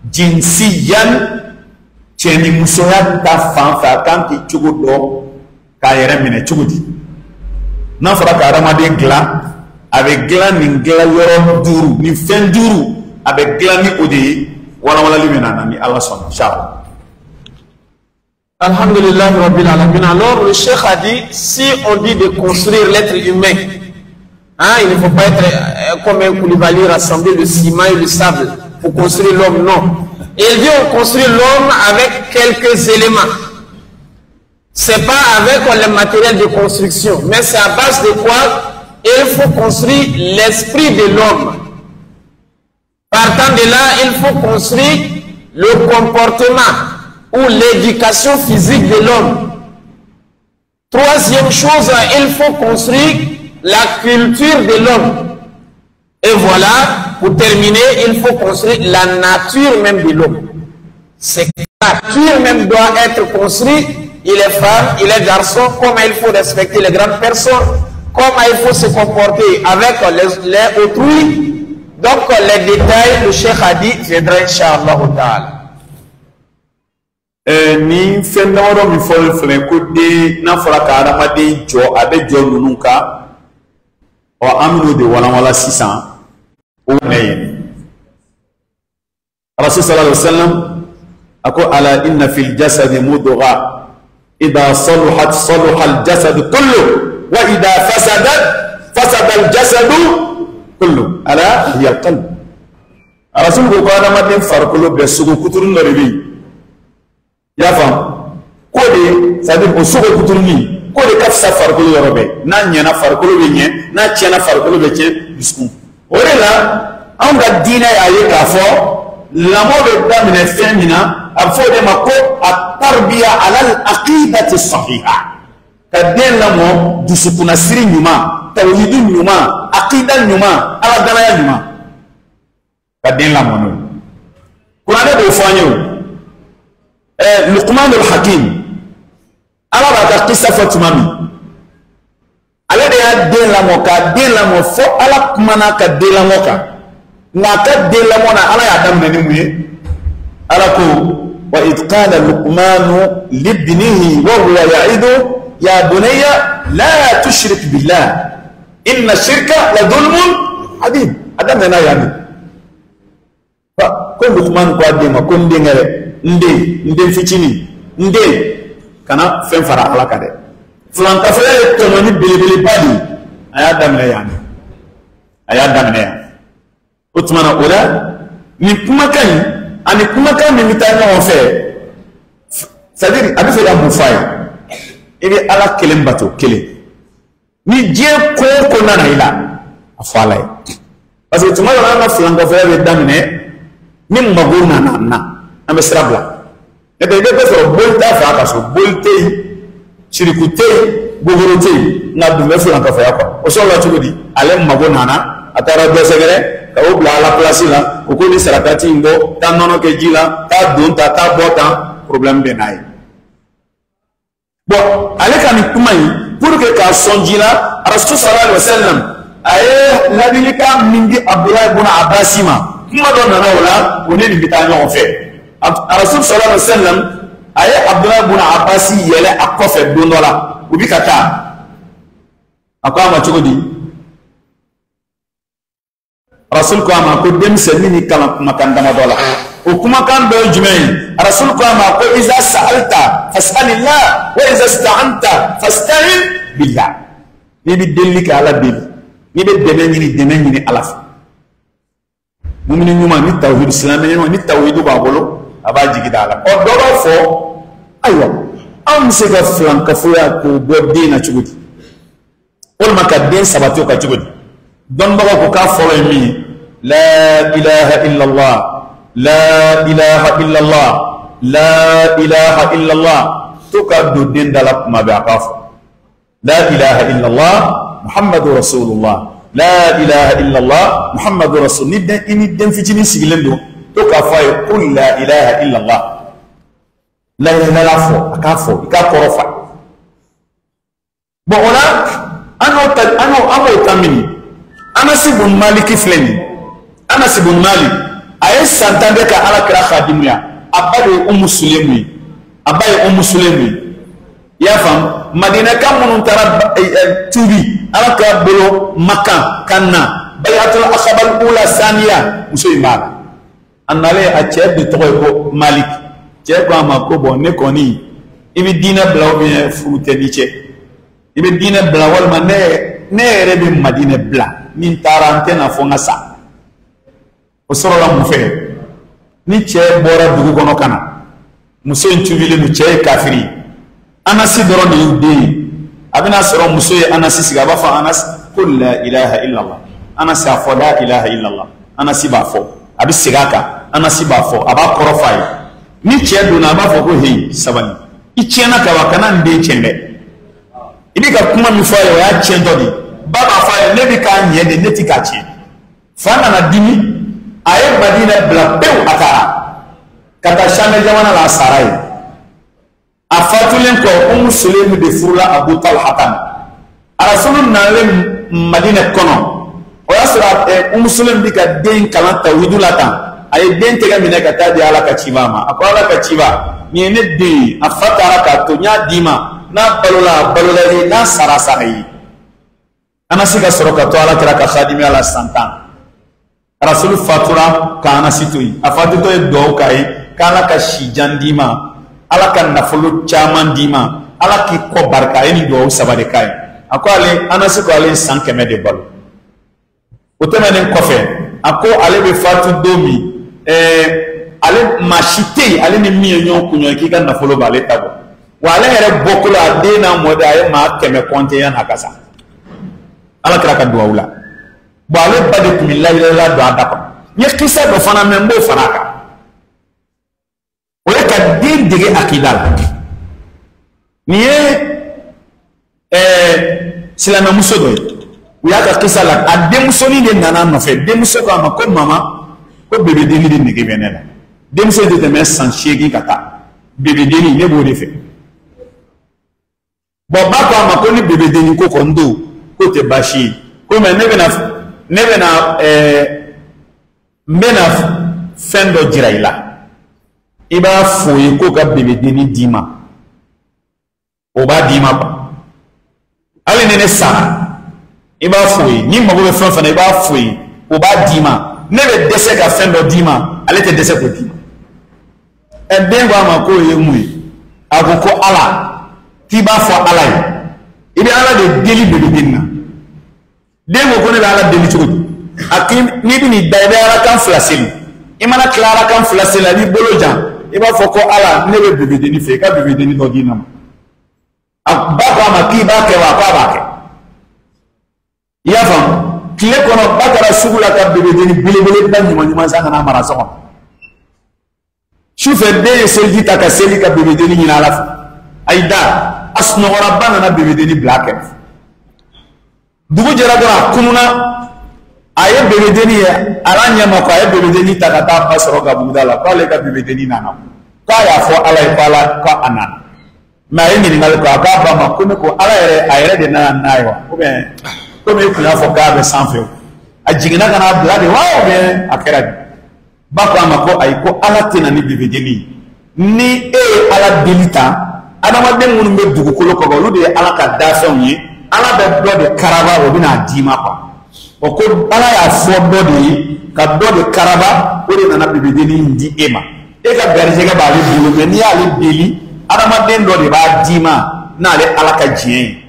jinsiyan cheni musoya ta fanfa kan ki chugudo ka yere mine chugudi na fara ka ramaden gla avec gla ni gla yoro duru ni fen duru avec gla ni odi wala limena ni Allah subhanahu wa ta'ala. Alhamdulillah Rabbil Alamin. Alors le cheikh a dit, si on dit de construire l'être humain, hein, il ne faut pas être comme un Koulibaly rassemblé de ciment et de sable pour construire l'homme, non. Il dit on construit l'homme avec quelques éléments. C'est pas avec le matériel de construction, mais c'est à base de quoi il faut construire l'esprit de l'homme. Partant de là, il faut construire le comportement ou l'éducation physique de l'homme. Troisième chose, il faut construire la culture de l'homme. Et voilà, pour terminer, il faut construire la nature même de l'homme. Cette nature même doit être construite. Il est femme, il est garçon, comment il faut respecter les grandes personnes, comment il faut se comporter avec les autrui. Donc les détails, le cheikh a dit, viendra Inch'Allah ta'ala. Ni fenoro mi fol flen ko de na fara ka adamaden jo abe jo nunu ka o amino de wala 600 o ne Rasul sallallahu alaihi wasallam ako ala inna fil jasadi mudgha idha saluhat salaha al jasad kullu wa idha fasadat fasada al jasad kullu ala hiya al qalb. Rasul ko adamaden farkolo be sugo kuturun rebi ya fam ko de c'est-à-dire o sogo kuturni ko de ka sa farkolo yorobe na nyana farkolo be nye na tiana farkolo be tie bisku ore la on ga dina ya ye ka fo la mo be damine femina afo de mako at-tarbiya ala al-aqidati sahiha kaden la mo dusukuna siri nyuma tawhidun nyuma aqida nyuma ala dalaya nyuma kaden la mo no kurane do fanyo Luqman al-Hakim ala ba qissa fatumami ala de ya de la mo fo ala kumana ka de la mo ka na ka de la mo na ala ya dam ni muye ala ko wa id qala Luqman libnihi wa huwa ya'idu ya bunayya la tushrik billah inna shirka la dhulmun adid adam na yani fa ko Luqman ko de ma ko ndengere nde fitini nde kana fen fara alaka de flan ka fere to ni belebele badi aya damne yani aya damne ya utmana ora ni kuma kan ani kuma kan mi mitanya on fe c'est-à-dire abi fe da mu fay ibi ala kelem bato kele ni je ko nana ila afala parce que tumala na flan ka fere damne ni magona na ambe sirabla e be so bolta fa ka so bolte chirikute gogorote na du me fulan ka fa yakwa o so la chugodi ale mago nana atara do segere ka o bla la place la o ko ni sarakati ndo ta nono ke jila ta donta ta bota problème be nay bon ale kan kumai pour que ka sonjila rasul sallallahu alaihi wasallam aye nabi ka mingi abdullah ibn abbasima kuma do nana wala o ne bi ta nyon fe Rasul sallallahu alaihi wasallam aye Abdullah ibn Abbas yele akofe dondola ubi kata akwa ma chogodi Rasul ko ama ko dem semini kala makanda madola o kuma kan do jumay Rasul ko ama ko iza sa'alta fas'alillah wa iza ista'anta fasta'in billah ni bi delika ala bil ni be deme ni ala mumini nyuma ni tawhid islam ni tawhid ba bolo abaji gidala o dogo fo aywa am se ga flan ka fuya ko bodde na chugudi ol maka den sabato ka chugudi don baga ko ka fo mi la ilaha illa allah la ilaha illa allah la ilaha illa allah to ka do den dala ma ba ka fo la ilaha illa allah muhammadur rasulullah la ilaha illa allah muhammadur rasul ni den fitini sigilendo to ka fay qul la ilaha illa allah la ilaha la fo aka fo ika korofa bon ona ano tamini Anas ibn Malik fleni Anas ibn Malik ay santande ka ala kira khadimya abade Sulaimi abaye Sulaimi ya fam Madina kam mun tarab tubi ala ka bolo Makkah kanna bayatul akhbal ula saniya musulman anale a cɛ de tɔgɔ ko Malik cɛ ko ma ko bon ne kɔni i bɛ diinɛ bila ou bien furu tɛ ni cɛ i bɛ diinɛ bila walima ne yɛrɛ bɛ Madinɛ bila ni taara n tɛna fɔ n ka sa o sɔrɔla mun fɛ ni cɛ bɔra dugu kɔnɔ ka na muso in tubilen don cɛ ye kafiri Anasi dɔrɔn de y'u den ye a bɛna sɔrɔ muso ye Anasi sigi a b'a fɔ Anasi ko la ilaha illallah Anasi a fɔ la ilaha illallah Anasi b'a fɔ a bɛ segin a kan Anasi b'a fɔ a b'a kɔrɔ f'a ye ni cɛ donna a b'a fɔ ko hey sabali i tiɲɛna ka wa kana n den tiɲɛ dɛ i bɛ ka kuma min fɔ a ye o y'a tiɲɛtɔ de ba b'a fɔ a ye ne bɛ k'a ɲɛ de ne tɛ k'a tiɲɛ fa nana dimi a ye Madinɛ bila pewu a taara ka taa Same jamana la a sara ye a fatulen kɔ Sulaimi de furula Abu Talha Rasulu nalen Madinɛ kɔnɔ o y'a sɔrɔ Sulaimi bɛ ka den kalan tawhidu la tan a ye den tɛgɛ minɛ ka taa di Ala ka ciba ma a ko Ala ka ciba nin ye ne den ye a fa taara k'a to n y'a d'i ma n'a balola a balola ye n'a sara sara ye Anasi ka sɔrɔ ka to Ala kira ka khadimiya la san 10 Rasulu fatura ka Anasi to yen a fatutɔ ye duwawu k'a ye k'Ala ka si jan d'i ma Ala ka nafolo caman d'i ma Ala k'i kɔ barika a ye nin duwawu 3 de k'a ye a ko ale Anasi ko ale ye san 100 de balo o tɛmɛnen kɔfɛ a ko ale bɛ fatu don min ale maa si tɛ yen ale ni min ye ɲɔgɔn kunɲɔgɔn k'i ka nafolo b'ale ta bɔ wa ale yɛrɛ bɔkolo a den n'a mɔden a ye maa 100 kɔnte yan'a ka sa Ala kira ka duwawu la bon ale ba de tun bɛ layilayila don a da kɔnɔ n ye kisa dɔ fana mɛn n b'o fara a kan o ye ka den dege akida la nin ye silamɛmuso dɔ ye u y'a ka kisa la a denmusonin de nana a nɔfɛ denmuso ko a ma ko mama ko bébé denni de nege bɛ ne la denmuso de tɛmɛ san 8 ka taa bébé denni ne b'o de fɛ bon ba ko a ma ko ni bébé denni ko kɔni don ko tɛ baasi ye ko mais ne bɛna fɛn dɔ jira i la i b'a fɔ ye ko ka bébé denni d'i ma o b'a d'i ma quoi hali ni ne sara i b'a fɔ ye ni mago bɛ fɛn fana i b'a fɔ ye o b'a d'i ma ne bɛ dɛsɛ ka fɛn dɔ d'i ma ale tɛ dɛsɛ k'o d'i ma den ko a ma k'o ye mun ye a ko ko Ala k'i b'a fɔ Ala ye i bɛ Ala de deli bébé denni na den ko ne bɛ Ala deli cogo di a k'i n'i bɛ nin da i bɛ Alakan 2 seli i mana tila Alakan 2 seli la n'i bolo jan i b'a fɔ ko Ala ne bɛ bébé denni fɛ i ka bébé denni dɔ d'i na ma a ba ko a ma k'i b'a kɛ wa k'a b'a kɛ i y'a faamu tile kɔnɔ ba taara sugu la ka bébé denni belebele da ɲuman san ka na mara so kɔnɔ sufɛ den ye seliji ta ka seli ka bébé denni ɲini Ala fɛ a y'i da a sunɔgɔra ba nana bébé denni bila a kɛrɛfɛ dugu jɛra dɔrɔn a kununa a ye bébé denni ye Ala ɲɛma ko a ye bébé denni ta ka taa ba sɔrɔ Gabuguda la k'ale ka bébé denni nana k'a y'a fɔ Ala ye ko a nana mais a ye ɲininkali kɛ a k'a ba ma ko ne ko Ala yɛrɛ a yɛrɛ de nana n'a ye wa ou bien komi i kun y'a fɔ k'a bɛ sanfɛ o a jiginna ka n'a bila de wa ou bien a kɛra de ba ko a ma ko ayi ko Ala tɛ na ni bébé denni ye ni e ye Ala deli ta adamaden minnu bɛ dugukolo kɔkan olu de ye Ala ka dafɛnw ye Ala bɛ dɔ de karaba o bɛ n'a d'i ma quoi o ko Ala y'a fɔ dɔ de ye ka dɔ de karaba o de nana bébé denni in di e ma e ka garijɛgɛ b'ale bolo mais n'i y'ale deli adamaden dɔ de b'a d'i ma n'ale Ala ka diɲɛ ye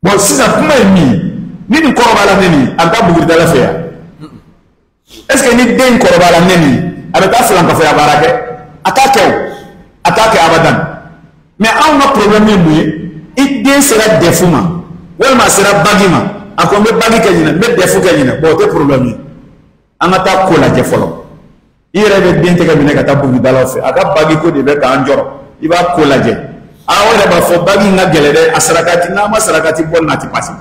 bon sisan kuma ye min ye ni nin kɔrɔbaya la ne nin a bɛ taa buguridala fɛ yan est ce que ni den kɔrɔbaya la ne nin a bɛ taa filankafɔya baara kɛ a t'a kɛ o a t'a kɛ abadan mais anw ka problème ye mun ye i den sera defu ma walima a sera bagi ma a ko n bɛ bagi kɛ ɲinɛ n bɛ defu kɛ ɲinɛ bon o tɛ problème ye an ka taa ko lajɛ fɔlɔ i yɛrɛ bɛ den tɛgɛ minɛ ka taa buguridalaw fɛ a ka bagi ko de bɛ k'an jɔrɔ i b'a ko lajɛ aw yɛrɛ b'a fɔ bagi in ka gɛlɛ dɛ a sarakati n'a ma sarakati bɔli n'a ti pasi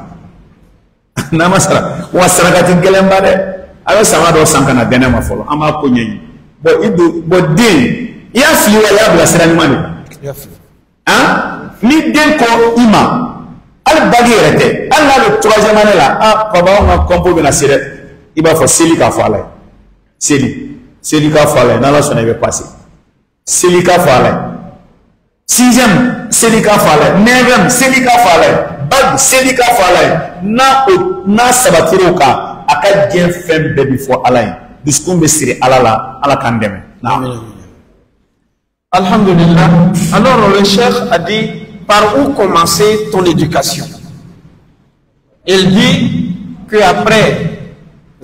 n'a ma sara wa sarakati gɛlɛn ba dɛ a bɛ sama dɔ san ka na dɛnɛ ma fɔlɔ an b'a ko ɲɛɲini bon den Il y a fili wa ya bila sira ɲuman de ni den ko i ma hali bagi yɛrɛ tɛ hali n'a bɛ troisième année la papa anw ka compo bɛna se dɛ i b'a fɔ seli k'a fɔ ala ye seli k'a fɔ ala ye n'ala sɔnna i bɛ passer seli k'a fɔ ala ye sixième seli k'a fɔ ala ye neuvième seli k'a fɔ ala ye bac seli k'a fɔ ala ye n'a sabatir'o kan a ka diɲɛ fɛn bɛɛ bi fɔ ala ye dusukun bɛ siri ala la ala k'an dɛmɛ. Alhamdulillah. Alors le cheikh a dit, par où commencer ton éducation? Il dit qu'après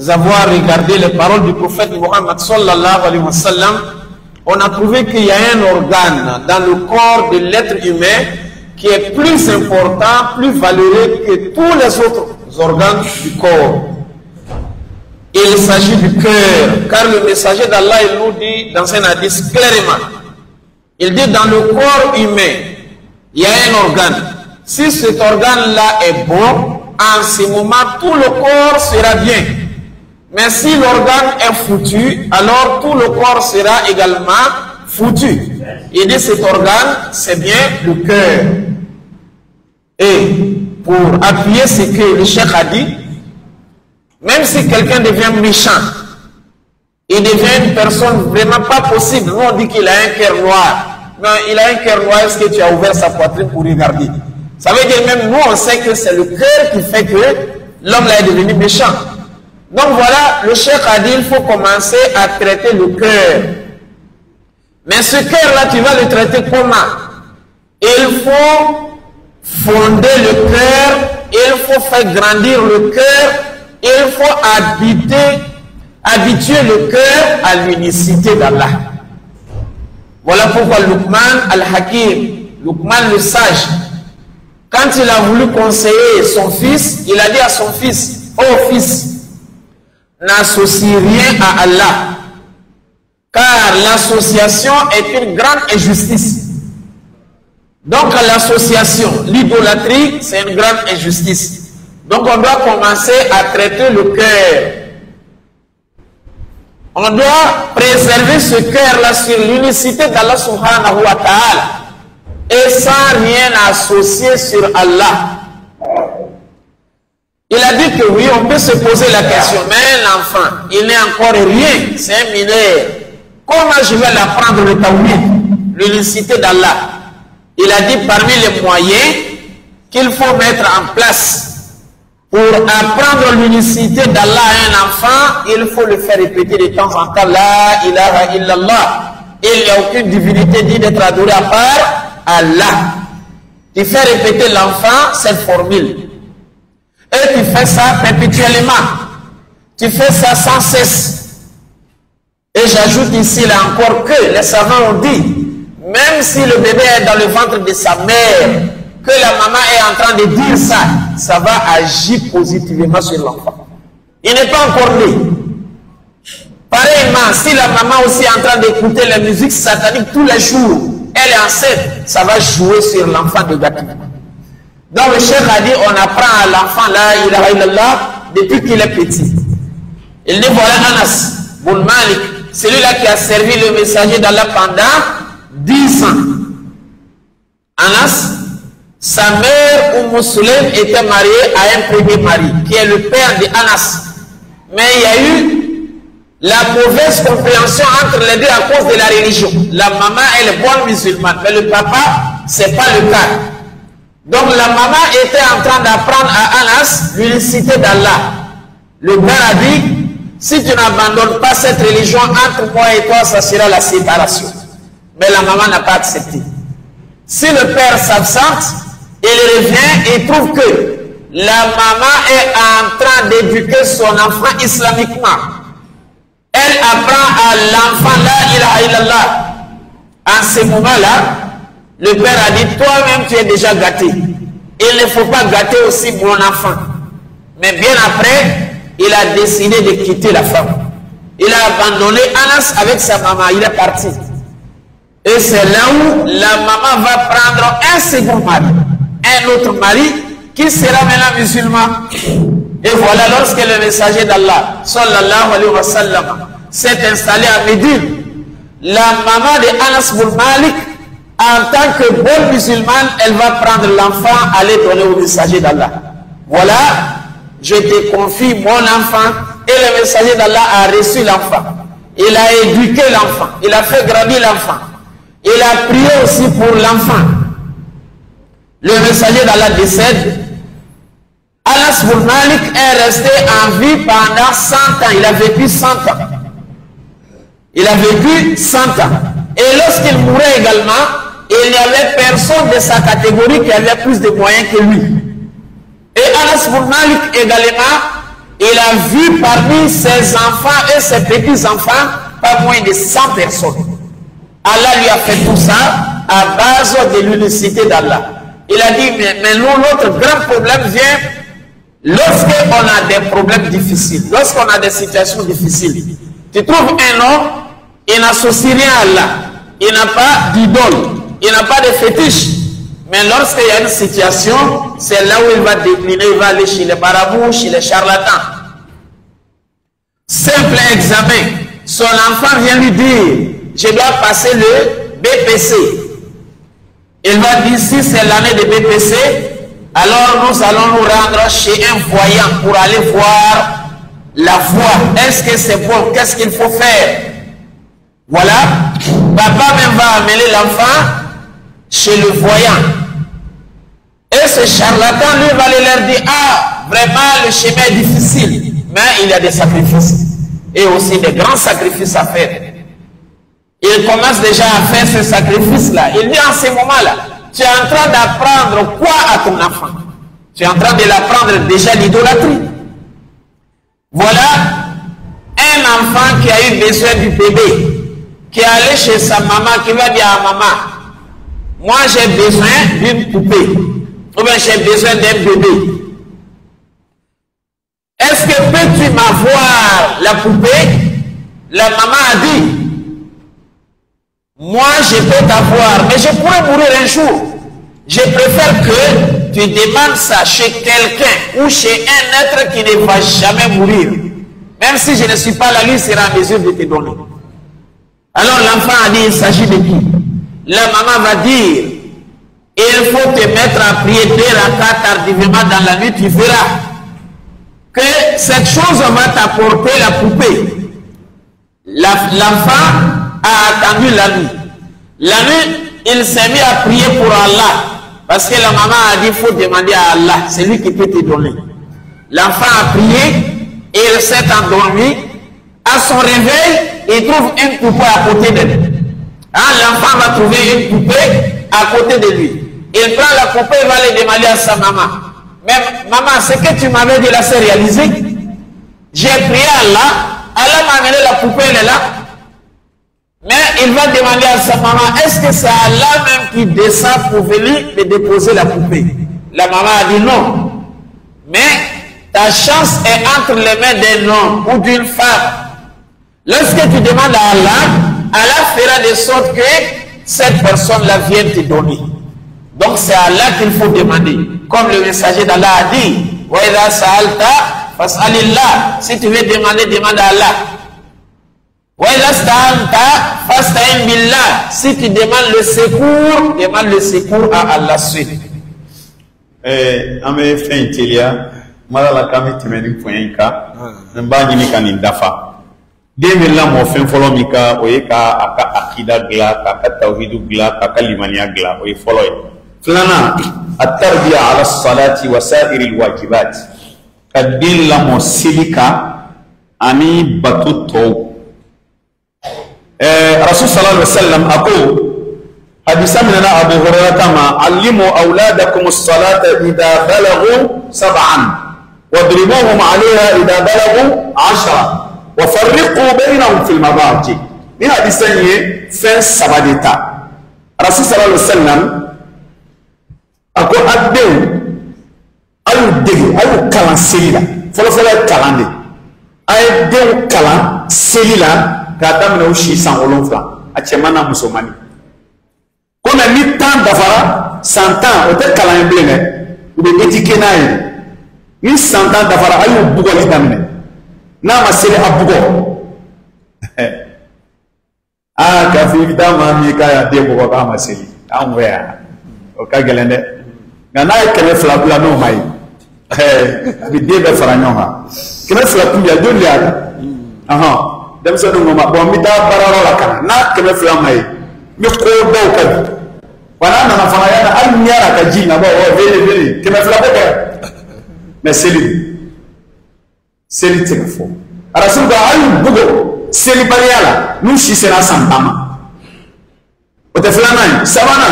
avoir regardé les paroles du prophète Mohammed sallallahu alayhi wa sallam, on a trouvé qu'il y a un organe dans le corps de l'être humain qui est plus important, plus valeureux que tous les autres organes du corps. Il s'agit du cœur, car le messager d'Allah il nous dit dans un hadith clairement, il dit dans le corps humain, il y a un organe. Si cet organe-là est bon, en ce moment, tout le corps sera bien. Mais si l'organe est foutu, alors tout le corps sera également foutu. Il dit cet organe, c'est bien le cœur. Et pour appuyer ce que le cheikh a dit, même si quelqu'un devient méchant, il devient une personne vraiment pas possible. Nous on dit qu'il a un cœur noir. Non, il a un cœur noir, est-ce que tu as ouvert sa poitrine pour regarder? Ça veut dire même nous on sait que c'est le cœur qui fait que l'homme là est devenu méchant. Donc voilà, le cheikh a dit il faut commencer à traiter le cœur. Mais ce cœur là, tu vas le traiter comment? Il faut fonder le cœur, il faut faire grandir le cœur, il faut habituer le cœur à l'unicité d'Allah. Voilà pourquoi Luqman al-Hakim, Luqman le sage, quand il a voulu conseiller son fils, il a dit à son fils, ô fils, n'associe rien à Allah, car l'association est une grande injustice. Donc l'association, l'idolâtrie, c'est une grande injustice. Donc on doit commencer à traiter le cœur. On doit préserver ce cœur-là sur l'unicité d'Allah subhanahu wa ta'ala et sans rien associer sur Allah. Il a dit que oui, on peut se poser la question, mais l'enfant, il n'est encore rien, c'est un mineur. Comment je vais l'apprendre le tawhid, l'unicité d'Allah? Il a dit parmi les moyens qu'il faut mettre en place pour apprendre l'unicité d'Allah à un enfant, il faut le faire répéter de temps en temps, la ilaha illallah. Il n'y a aucune divinité digne d'être adorée à part Allah. Tu fais répéter l'enfant cette formule. Et tu fais ça perpétuellement. Tu fais ça sans cesse. Et j'ajoute ici là encore que les savants ont dit, même si le bébé est dans le ventre de sa mère, que la maman est en train de dire ça, ça va agir positivement sur l'enfant. Il n'est pas encore né. Pareillement, si la maman aussi est en train d'écouter la musique satanique tous les jours, elle est enceinte, ça va jouer sur l'enfant négativement. Donc le cheikh a dit, on apprend à l'enfant la ilaha illallah depuis qu'il est petit. Il dit, voilà Anas bin Malik, celui-là qui a servi le messager d'Allah pendant 10 ans. Anas, sa mère Umm Sulaym était mariée à un premier mari, qui est le père de Anas. Mais il y a eu la mauvaise compréhension entre les deux à cause de la religion. La maman, elle est bonne musulmane, mais le papa, c'est pas le cas. Donc la maman était en train d'apprendre à Anas l'unicité d'Allah. Le père a dit, si tu n'abandonnes pas cette religion, entre moi et toi, ça sera la séparation. Mais la maman n'a pas accepté. Si le père s'absente, il revient et trouve que la maman est en train d'éduquer son enfant islamiquement. Elle apprend à l'enfant la ilaha illallah. En ce moment-là, le père a dit, toi-même tu es déjà gâté. Il ne faut pas gâter aussi mon enfant. Mais bien après, il a décidé de quitter la femme. Il a abandonné Anas avec sa maman, il est parti. Et c'est là où la maman va prendre un second mari, un autre mari qui sera maintenant musulman. Et voilà, lorsque le messager d'Allah, sallallahu alayhi wa sallam, s'est installé à Médine, la maman de Anas bin Malik, en tant que bonne musulmane, elle va prendre l'enfant, aller donner au messager d'Allah. Voilà, je te confie mon enfant, et le messager d'Allah a reçu l'enfant. Il a éduqué l'enfant, il a fait grandir l'enfant. Il a prié aussi pour l'enfant. Le messager d'Allah décède. Anas bin Malik est resté en vie pendant 100 ans. Il a vécu 100 ans. Il a vécu 100 ans. Et lorsqu'il mourait également, il n'y avait personne de sa catégorie qui avait plus de moyens que lui. Et Anas bin Malik également, il a vu parmi ses enfants et ses petits-enfants pas moins de 100 personnes. Allah lui a fait tout ça à base de l'unicité d'Allah. Il a dit, mais nous, notre grand problème vient lorsqu'on a des problèmes difficiles, lorsqu'on a des situations difficiles. Tu trouves un homme, il n'associe rien à Allah, il n'a pas d'idole, il n'a pas de fétiche. Mais lorsqu'il y a une situation, c'est là où il va décliner, il va aller chez les marabouts, chez les charlatans. Simple examen, son enfant vient lui dire, je dois passer le BPC. Il va dire, si c'est l'année de BPC, alors nous allons nous rendre chez un voyant pour aller voir la voie. Est-ce que c'est bon? Qu'est-ce qu'il faut faire? Voilà. Papa même va amener l'enfant chez le voyant. Et ce charlatan, lui, va leur dire, ah, vraiment, le chemin est difficile. Mais il y a des sacrifices. Et aussi des grands sacrifices à faire. Il commence déjà à faire ce sacrifice-là. Il dit en ce moment-là, tu es en train d'apprendre quoi à ton enfant? Tu es en train de l'apprendre déjà l'idolâtrie. Voilà un enfant qui a eu besoin du bébé, qui est allé chez sa maman, qui va dire à maman, moi j'ai besoin d'une poupée, ou bien j'ai besoin d'un bébé. Est-ce que peux-tu m'avoir la poupée? La maman a dit, moi je peux t'avoir, mais je pourrais mourir un jour. Je préfère que tu demandes ça chez quelqu'un ou chez un être qui ne va jamais mourir. Même si je ne suis pas là, lui sera en mesure de te donner. Alors l'enfant a dit, il s'agit de qui? La maman va dire, il faut te mettre à prier 2 rakats tardivement dans la nuit, tu verras que cette chose va t'apporter la poupée. L'enfant a attendu la nuit. La nuit, il s'est mis à prier pour Allah. Parce que la maman a dit, il faut demander à Allah. C'est lui qui peut te donner. L'enfant a prié et il s'est endormi. À son réveil, il trouve une poupée à côté de lui. Hein, l'enfant va trouver une poupée à côté de lui. Il prend la poupée et va aller demander à sa maman. Mais maman, ce que tu m'avais dit là, c'est réalisé. J'ai prié à Allah. Allah m'a amené la poupée, elle est là. Mais il va demander à sa maman, est-ce que c'est Allah même qui descend pour venir me déposer la poupée? La maman a dit non. Mais ta chance est entre les mains d'un homme ou d'une femme. Lorsque tu demandes à Allah, Allah fera de sorte que cette personne-là vienne te donner. Donc c'est à Allah qu'il faut demander. Comme le messager d'Allah a dit, wa idha sa'alta fas'alillah. Si tu veux demander, demande à Allah. Si tu demandes le secours, demande le secours à Allah seul. Ame fen telia mala kami timeni poinka nba nyini kan dafa demela mo fen folo mika oyeka aka akida gla ka tawhid gla ka kalimania gla oy folo flana at-tarbiya ala as-salati wa sa'ir al-wajibat kadilla mo silika ani batuto رسول صلى الله عليه وسلم أقول حديث من أبو هريرة كما علموا أولادكم الصلاة إذا بلغوا 7 واضربوهم عليها إذا بلغوا 10 وفرقوا بينهم في المضاجع. من حديث فين سبادتا رسول صلى الله عليه وسلم أقول أدو أيو دغ أيو كلام سليلا فلا فلا كلام دي أيو كلام سليلا kata mina ushi san wolonfla a cemana musomani kona ni tan dafara santan o te kalan blene u be etike na yi ni santan dafara ayu bugo ni damne na ma sele abugo ah ka fi da ma mi ka ya de ko ba ma seli an waya o ka gelende nga na kene fla bla no mai bi de be fara nyoma kene fla kum ya don ya aha dem se no ma bo mi da bararo la kana na kene fla mai mi ko do ka wana na fara ya na al nyara ka ji na bo o vele kene fla ko mais seli te fo rasul ba al bugo seli bariala nu shi sera santama o te flana sabana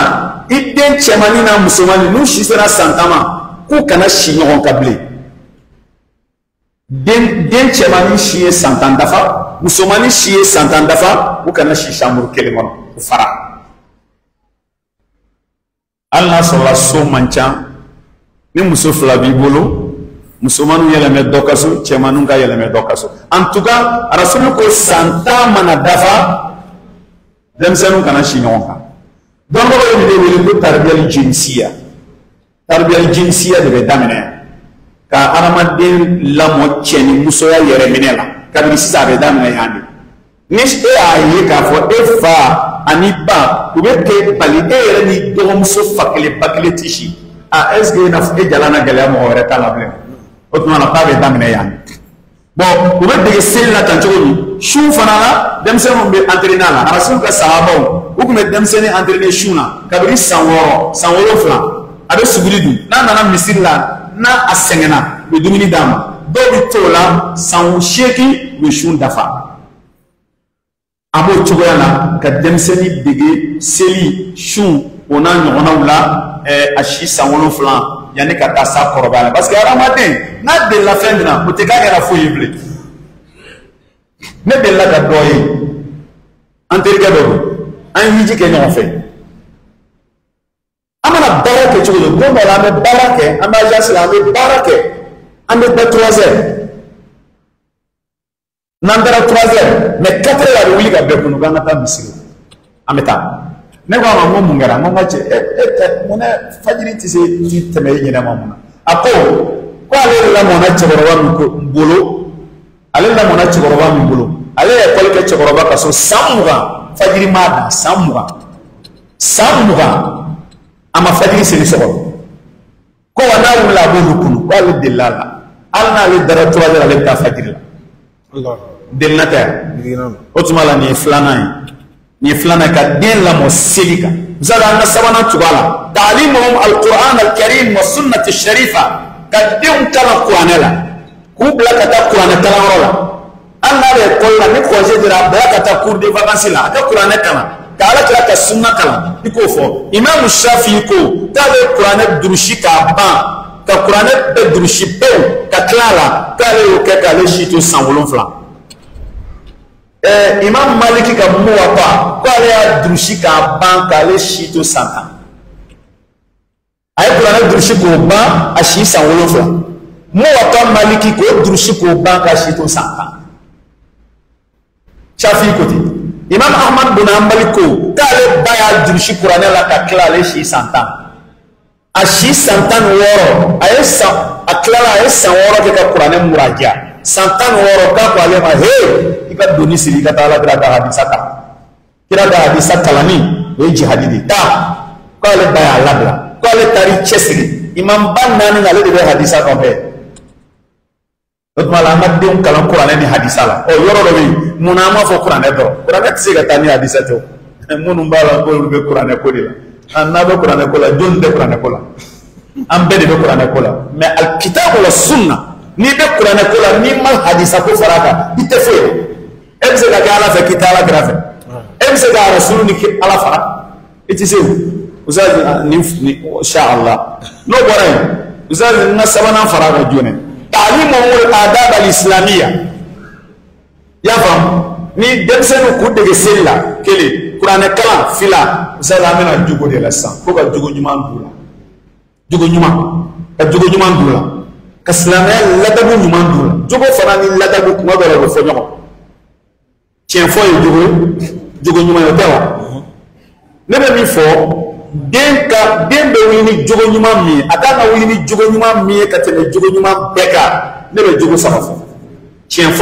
iden chemani na musomani nu shi sera santama ku kana shi nyon kable den chemani shi santandafa musomani shi santandafa ku kana shi shamur kelimono ku fara Allah sala so mancha ni musofla bi bolo musomanu yeleme dokaso chemanu ga yeleme dokaso en tout cas rasul ko santa mana dafa dem senu kana shinonka donc ko ni wele ko tarbiyal jinsiya de damene ka aramadin la mo cheni musoya yere minela kabiri sisa be damene yandi nish e ayi ka fo e fa ani ba ko be ke bali e yere ni do muso fakele bakele tishi a sg na fe jalana gele mo hore kala ble otuma na pabe damene yan bon ko be de sel la tan chogoni shu fanala dem se mo be entraîner la rasul ka sahaba o ko me dem se ni entraîner shuna kabiri sanworo flan abe sugulidu na nana misilla na asengena be dumini dama do bi tola san sheki be shun dafa abo chogoyana ka dem se ni dege seli shun ona nyona wula ashi sanworo flan yani ka ta sa korobala parce que ramadan na de la fin dina o te ka gara fo yible ne de la ka doyi anterika do an yiji ke nyon fe amana barake chugo do mo la me barake amba jasla me barake ambe ba 3h nandara 3h mais 4h la wuli ka be kunu gana ta misiri ameta ne ko ma mo ngara mo mache mo ne fajiri ti se ti teme nyina mo na ako ko ale la mo na cheborowa mi ko mbolo ale la mo na cheborowa mi mbolo ale e ko ke cheborowa ka so samuga fajiri mada samuga ama fajiri se ni so ko wana wala bo kunu ko ale delala alna le dara 3 ale ta fajiri la Allah delnata otumala ni flana ni flana ka den la mo selika zara na sabana tugala ta'limuhum alquran alkarim wa sunnah alsharifa ka den kala qur'anela ku blaka ta qur'an kala wala Allah le kolla ni ko je dira blaka ta cours de vacances la ta qur'an kala kala kala ta sunna kala iko fo imam shafi'i ko ta le qur'an durushi ka ba ka qur'an be durushi pe ka kala kala o ke kala shi to sanwolon fla imam maliki ka muwapa ko ale ya drushi ka ban ka le shito santa ay qur'an drushi ko ba ashi sanwolo fla muwapa maliki ko drushi ko ban ka shito santa shafi ko ti imam ahmad bin hanbali ko ka le ba ya drushi qur'an la ka kla le shi santa ashi santa woro ay sa akla ay sanworo ke ka qur'an muraja santan woro ka ko ale ma he ika doni siri ka taala kira da hadisa kalani e jihadi ta ko ale baya labla ko ale tari chesiri imam banna ni ale de hadisa ko be otmala madde kalam qur'an ni hadisa la o yoro do bi munama fo qur'an do qur'an tse ga tani hadisa to munum bala ko be qur'an ko dila anna be qur'an ko la jon de qur'an ko la ambe de qur'an ko la mais al kitab wa sunna ni be qur'an ko la ni mal hadisa ko faraka ite fo ebse ga ala fa kitala grafe ebse ga rasul ni ala fara ite se uzazi ni insha Allah no boray uzazi na sabana faraka jone ta'limu al-adab al-islamiyya ya fam ni demse no ku de sella kele qur'an kala fila uzazi amena jugo de la san ko ga jugo nyuma ndula ka silamɛya ladabu ɲuman d'u la jogo fana ni ladabu kuma dɔ la o bɛ fɔ ɲɔgɔn tiɲɛ fɔ ye jogo ɲuman ye o tɛ wa ne bɛ min fɔ den bɛ wuli ni jogo ɲuman min ye a kan ka wuli ni jogo ɲuman min ye ka tɛmɛ jogo ɲuman bɛɛ kan ne bɛ jogo saba fɔ tiɲɛ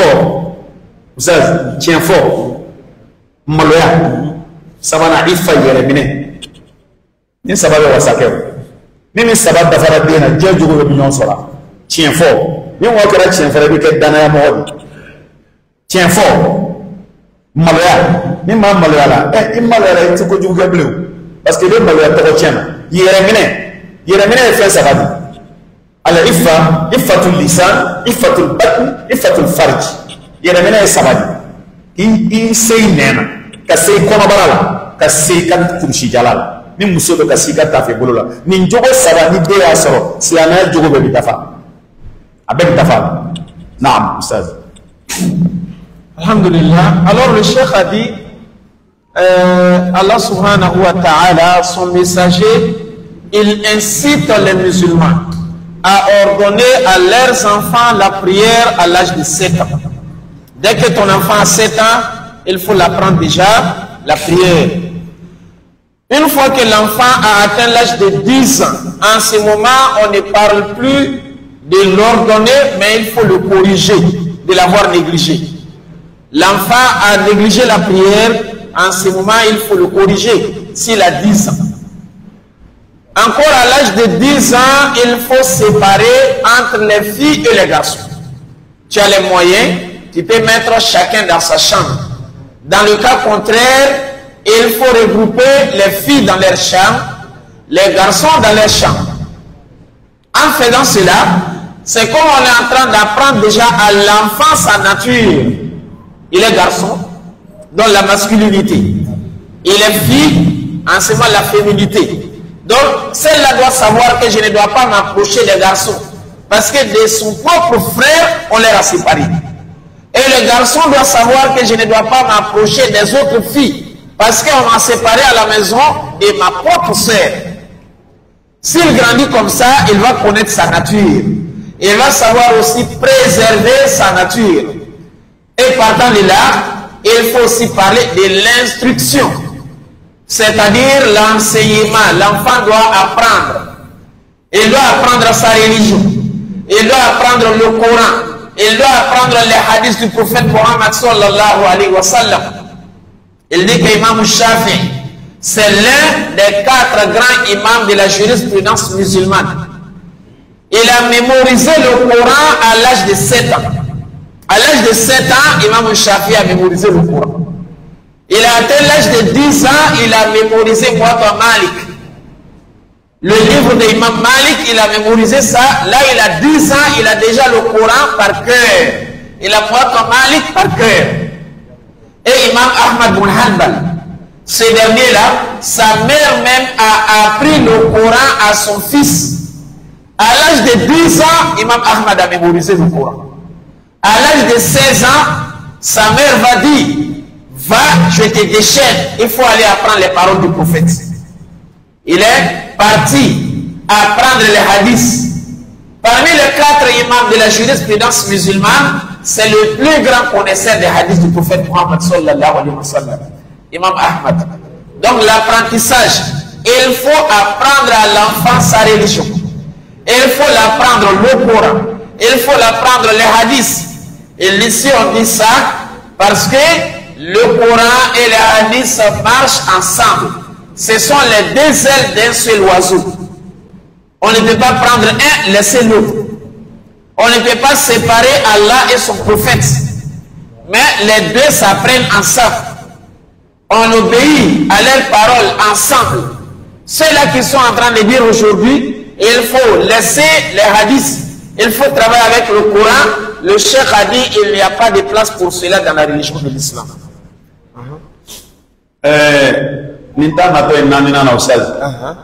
fɔ maloya sabana ifa yere mine ni sababe wasake ni sabab da fara dina jejugo be nyon sora tien fo ni wo kara tien fara bi ke dana ya mo tien fo maloya ni ma maloya la maloya la ko jugo ke bleu parce que le maloya to tien yere mine fe sababu ala ifatul lisan ifatul batn ifatul farj yere mine sababu i sey nena ka sey kono barala ka sey kan kurshi jalala ni muso be ka sika tafe bolola ni jogo saba ni de ya soro si ana jogo be bitafa abe bitafa naam ustaz alhamdulillah. Alors le cheikh a dit Allah subhanahu wa ta'ala, son messager, il incite les musulmans à ordonner à leurs enfants la prière à l'âge de 7 ans. Dès que ton enfant a 7 ans, il faut l'apprendre déjà la prière. Une fois que l'enfant a atteint l'âge de 10 ans, en ce moment, on ne parle plus de l'ordonner, mais il faut le corriger, de l'avoir négligé. L'enfant a négligé la prière, en ce moment, il faut le corriger s'il a 10 ans. Encore à l'âge de 10 ans, il faut séparer entre les filles et les garçons. Tu as les moyens, tu peux mettre chacun dans sa chambre. Dans le cas contraire, il faut regrouper les filles dans leur chambre, les garçons dans leur chambre. En faisant cela, c'est comme on est en train d'apprendre déjà à l'enfant sa nature. Il est garçon, donc la masculinité. Il est fille, en ce moment la féminité. Donc, celle-là doit savoir que je ne dois pas m'approcher des garçons. Parce que de son propre frère, on les a séparés. Et le garçon doit savoir que je ne dois pas m'approcher des autres filles. Parce qu'on m'a séparé à la maison de ma propre sœur. S'il grandit comme ça, il va connaître sa nature. Il va savoir aussi préserver sa nature. Et partant de là, il faut aussi parler de l'instruction. C'est-à-dire l'enseignement. L'enfant doit apprendre. Il doit apprendre sa religion. Il doit apprendre le Coran. Il doit apprendre les hadiths du prophète Mohammed sallallahu alayhi wa sallam. Il dit qu'Imam Shafi, c'est l'un des 4 grands imams de la jurisprudence musulmane. Il a mémorisé le Coran à l'âge de 7 ans. À l'âge de 7 ans, Imam Shafi a mémorisé le Coran. Il a atteint l'âge de 10 ans, il a mémorisé Muwatta Malik. Le livre d'Imam Malik, il a mémorisé ça. Là, il a 10 ans, il a déjà le Coran par cœur. Il a Muwatta Malik par cœur. Et Imam Ahmad bin Hanbal, ce dernier-là, sa mère même a appris le Coran à son fils. À l'âge de 10 ans, Imam Ahmad a mémorisé le Coran. À l'âge de 16 ans, sa mère va dire, va, je te déchaîne, il faut aller apprendre les paroles du prophète. Il est parti apprendre les hadiths. Parmi les 4 imams de la jurisprudence musulmane, c'est le plus grand connaisseur des hadiths du prophète Muhammad sallallahu alayhi wa sallam, Imam Ahmad. Donc l'apprentissage, il faut apprendre à l'enfant sa religion. Il faut l'apprendre le Coran. Il faut l'apprendre les hadiths. Et ici on dit ça parce que le Coran et les hadiths marchent ensemble. Ce sont les 2 ailes d'un seul oiseau. On ne peut pas prendre un, laisser l'autre. On ne peut pas séparer Allah et son prophète. Mais les 2 s'apprennent ensemble. On obéit à leurs paroles ensemble. Ceux-là qui sont en train de dire aujourd'hui, il faut laisser les hadiths. Il faut travailler avec le Coran. Le cheikh a dit qu'il n'y a pas de place pour cela dans la religion de l'islam. Ninta mato nanina na ustaz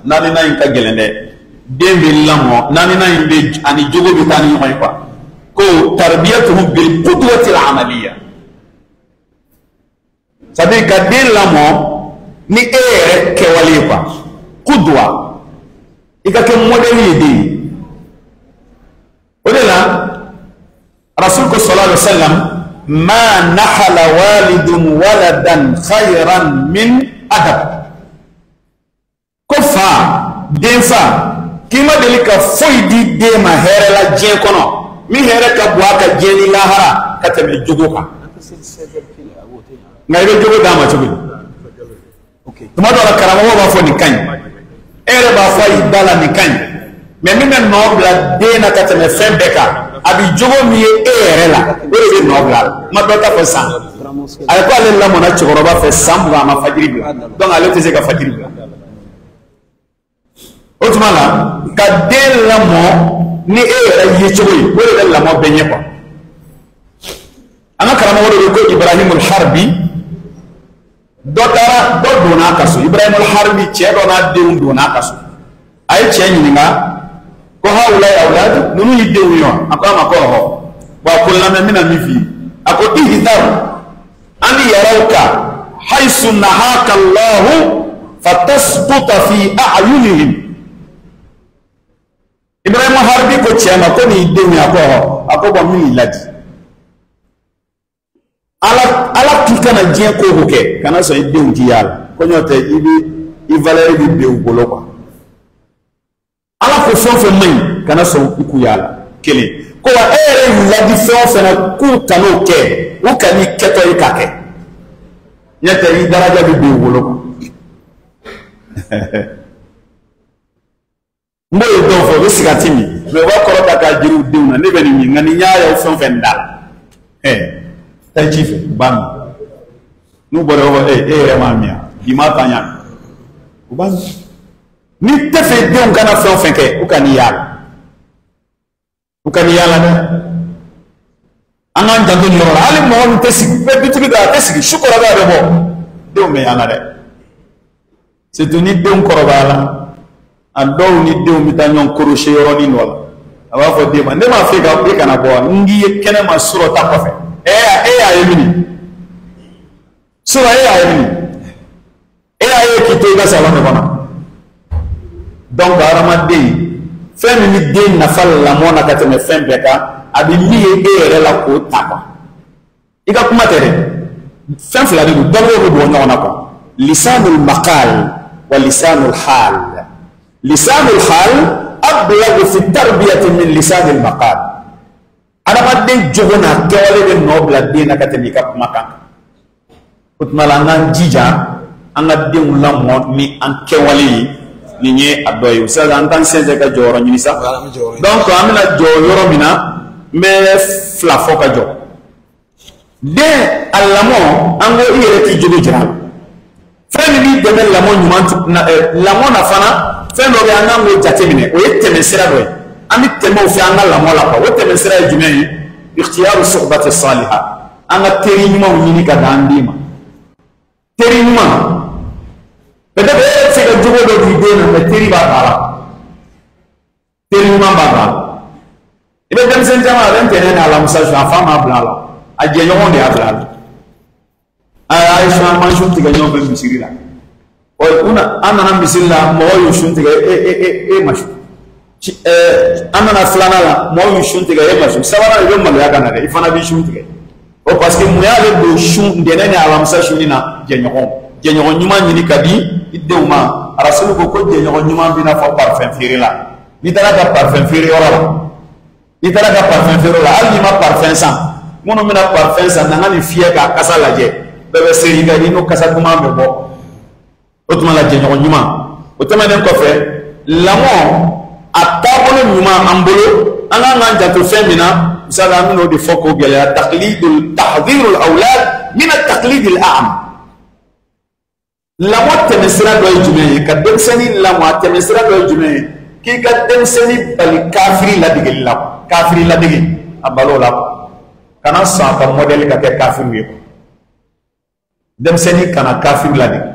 nanina inka gelende dembe lamo nanina imbe ani jogo bitani moy quoi ko tarbiyatuhum bil qudwati al amaliya sabi gadin lamo ni ere ke wali quoi qudwa ikake modeli di odela rasul ko sallallahu alaihi wasallam ma nahala walidun waladan khayran min adab kofa denfa kima delika foidi de ma here la je kono mi here ka bua ka jeni lahara ka tebe jogo ka ngai be jogo dama chobi okay tuma do la karamo ba fo ni kany ere ba fo idala ni kany mais mi men nobla de na kateme fembeka abi jogo mi ere la ore be nobla ma do ta fo san ale ko ale la mona chokoro ba fe samba ma fajiri donc ale te se ka fajiri otumala ka de la mo ni ere ye chogo ore be la mo benye ko ana karamo woro ko Ibrahim al-Harbi dotara do dona kaso Ibrahim al-Harbi che dona de dona kaso ay che nyinga ko hawla awlad nunu yidde wiyo akama ko ho wa kullama min al-mifi ako ihdar an yarawka haythu nahaka Allah fatasquta fi a'yunihim Ibrahim al-Harbi ko che ma ko ni yidde wiyo ako ba min ladi ala tukana jien ko hoke kana so idde unti yalla ko nyote ibi valeur bi be bolo ko ala ko fonfe may kana so ku yalla kele ko wa ere la di fonfe na ku kanu ke o kani keto ikake nyata yi daraja bi be bolo ko mbo do fo be sigatimi me wa ko ta ka jiru diuna ne be ni ngani nyaaya o fonfe ndal tajife ban nu bore o mamia di matanya uban ni tefe de on kana fon fenke o kan yala ne anan janto ni ro ali mo on tesi be bitigi da tesi shukura da de bo de me yana de c'est tuni de on korobala ando ni de mi tanyon koroshe yoro ni wala aba fo de ma ne ma fe ga be kana bo ngi kene ma suro ta ko fe yemini sura yemini kito ga salama bana donc aramade femme ni de na falla mona kateme fembe ka abi liye ere la ko tapa iga kuma tere femme fla de dogo do nyona ko lisanul maqal wa lisanul hal ablagh fi tarbiyati min lisanil maqal adama den jogona kewale de nobla de na katemi kap makan utmala nan jija anga den lamo ni an kewale ni nye adoy sa an tan senze ka joro ni sa donc amina jo yoro mina me fla foka jo de alamo ango ire ti jogo jira fami ni de men lamo nyuman na lamo na fana fami ro ya ngango jatemine o yeteme sira doy ami temo fi anga la mola ko wote men sira jumay ikhtiyar suhbat as-salihah anga teri nyuma nyini ka dandima teri nyuma bede be se ga jugo do di de na teri ba bala teri nyuma ba ba ibe dem sen jama ren tene na la musa sha fama blala aje nyonde ablala ay sha man shun tiga nyombe misirila o una anana misilla mo yo shun tiga mashu amana flana la mo yu shunti ga yema shun sabara yo mal ya kana de ifana bi shunti ga o parce que mo ya le do shun de ne ala msa shunina jenyon nyuma nyini kadi iduma rasul ko jenyon nyuma bi na fa parfum firila ni tara ka parfum firila ali ma parfum sa mono mina parfum sa na ngani fiye ka kasa laje bebe seri ga ni no kasa kuma me bo o tuma la jenyon nyuma o tuma den ko fe lamo atabolo nyuma ambolo anga nganja to femina sala mino de foko gele taqlidul tahdhirul awlad min at-taqlid al-a'am la motte mesra do jume ka dem seni la motte mesra do jume ki ka dem seni bal kafiri la digi abalo la kana sa ka model ka ke kafiri wi dem seni kana kafiri la digi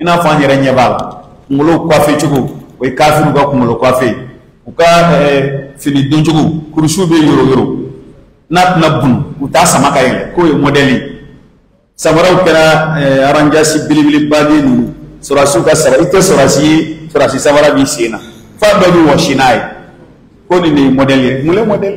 ina fa nyere nyebala ngulo ko fe chugo way kafiru ga ko ngulo ko fe uka fini donjugu kurushu be yoro nat na bun uta sama kayele ko e modeli samara ukera aranjasi bilibili badi nu surasu ka sara ite surasi samara bi sina fa badu washinai ko ni modeli mule model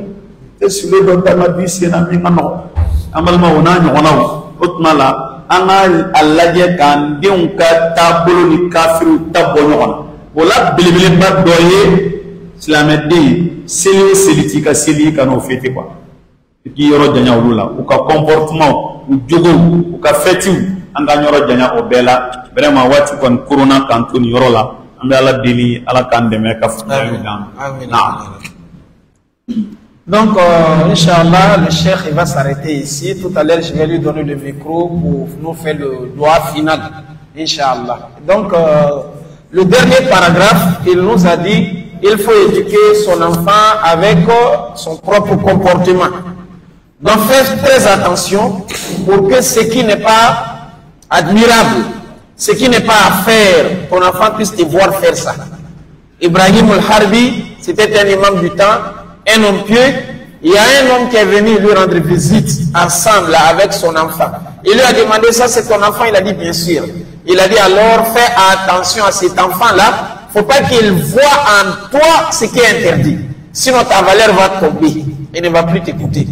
te sule do ta ma bi sina mi ngano amal ma wona ni wona utmala ana allaje kan diun ka tabulu ni kafiru tabonyo on wala bilibili bad doye Islamedi seliti ka seli kano fete quoi qui yoro janya wula ou ka comportement ou jogo ou ka feti an ka ɲɔrɔ janya o bɛɛ la vraiment waati kɔni korona kan to nin yɔrɔ la an bɛ ala deli ala k'an dɛmɛ ka faamuyali d'an. Donc, Inch'Allah, le cheikh il va s'arrêter ici. Tout à l'heure, je vais lui donner le micro pour nous faire le doigt final. Inch'Allah. Donc, le dernier paragraphe, il nous a dit il faut éduquer son enfant avec son propre comportement. Donc, faites très attention pour que ce qui n'est pas admirable, ce qui n'est pas à faire, ton enfant puisse te voir faire ça. Ibrahim al-Harbi, c'était un imam du temps, un homme pieux. Il y a un homme qui est venu lui rendre visite ensemble là, avec son enfant. Il lui a demandé ça, c'est ton enfant? Il a dit bien sûr. Il a dit alors fais attention à cet enfant-là. Il ne faut pas qu'il voie en toi ce qui est interdit. Sinon ta valeur va tomber et ne va plus t'écouter.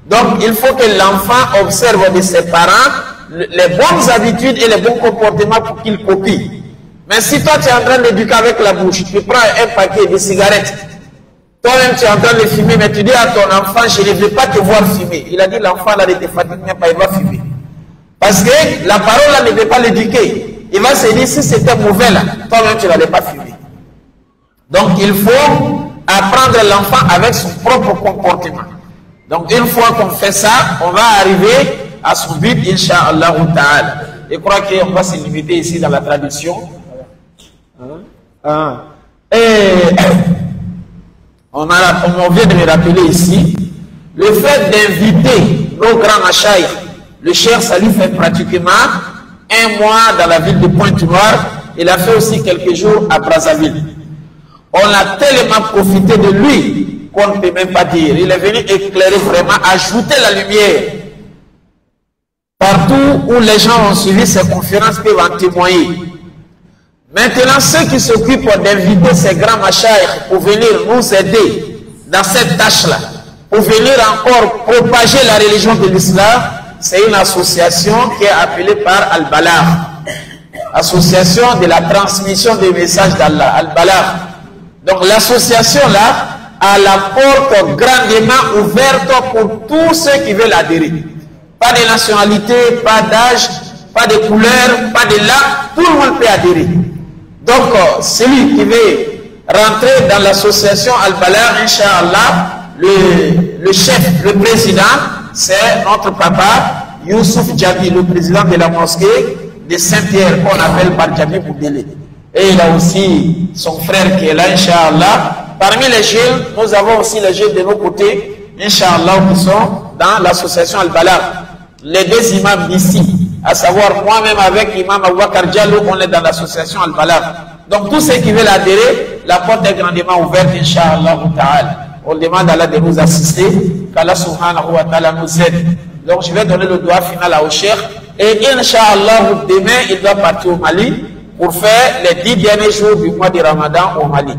Donc il faut que l'enfant observe de ses parents les bonnes habitudes et les bons comportements pour qu'il copie. Mais si toi tu es en train d'éduquer avec la bouche, tu prends un paquet de cigarettes, toi-même tu es en train de fumer, mais tu dis à ton enfant, je ne veux pas te voir fumer. Il a dit l'enfant là ne te fatigue même pas, il va fumer. Parce que la parole là ne veut pas l'éduquer. Il va se dire si c'était mauvais là, toi-même tu n'allais pas fumer. Donc il faut apprendre l'enfant avec son propre comportement. Donc une fois qu'on fait ça, on va arriver à son but, Inch'Allah ta'ala. Je crois qu'on va se limiter ici dans la traduction. On vient de me rappeler ici, le fait d'inviter nos grands machaïs, le cheikh ça lui fait pratiquement un mois dans la ville de Pointe-Noire. Il a fait aussi quelques jours à Brazzaville. On a tellement profité de lui qu'on ne peut même pas dire. Il est venu éclairer vraiment, ajouter la lumière. Partout où les gens ont suivi ces conférences peuvent en témoigner. Maintenant, ceux qui s'occupent d'inviter ces grands machaïs pour venir nous aider dans cette tâche-là, pour venir encore propager la religion de l'islam, c'est une association qui est appelée par Al-Balagh, association de la transmission des messages d'Allah, Al-Balagh. Donc l'association-là a la porte grandement ouverte pour tous ceux qui veulent adhérer. Pas de nationalité, pas d'âge, pas de couleur, pas de langue, tout le monde peut adhérer. Donc celui qui veut rentrer dans l'association Al-Balagh, Inch'Allah, le chef, le président, c'est notre papa Youssouf Djabi, le président de la mosquée de Saint-Pierre, qu'on appelle par Djabi Boudélé. Et il a aussi son frère qui est là, Inch'Allah. Parmi les jeunes, nous avons aussi les jeunes de nos côtés, Inch'Allah, qui sont dans l'association Al-Balagh. Les deux imams d'ici, à savoir moi-même avec l'imam Abouakar Diallo, on est dans l'association Al-Balagh. Donc tous ceux qui veulent adhérer, la porte est grandement ouverte, Inch'Allah ta'ala. On demande à Allah de nous assister, qu'Allah subhanahu wa ta'ala nous aide. Donc je vais donner le doigt final au cheikh. Et Inch'Allah, demain, il doit partir au Mali pour faire les 10 derniers jours du mois de Ramadan au Mali.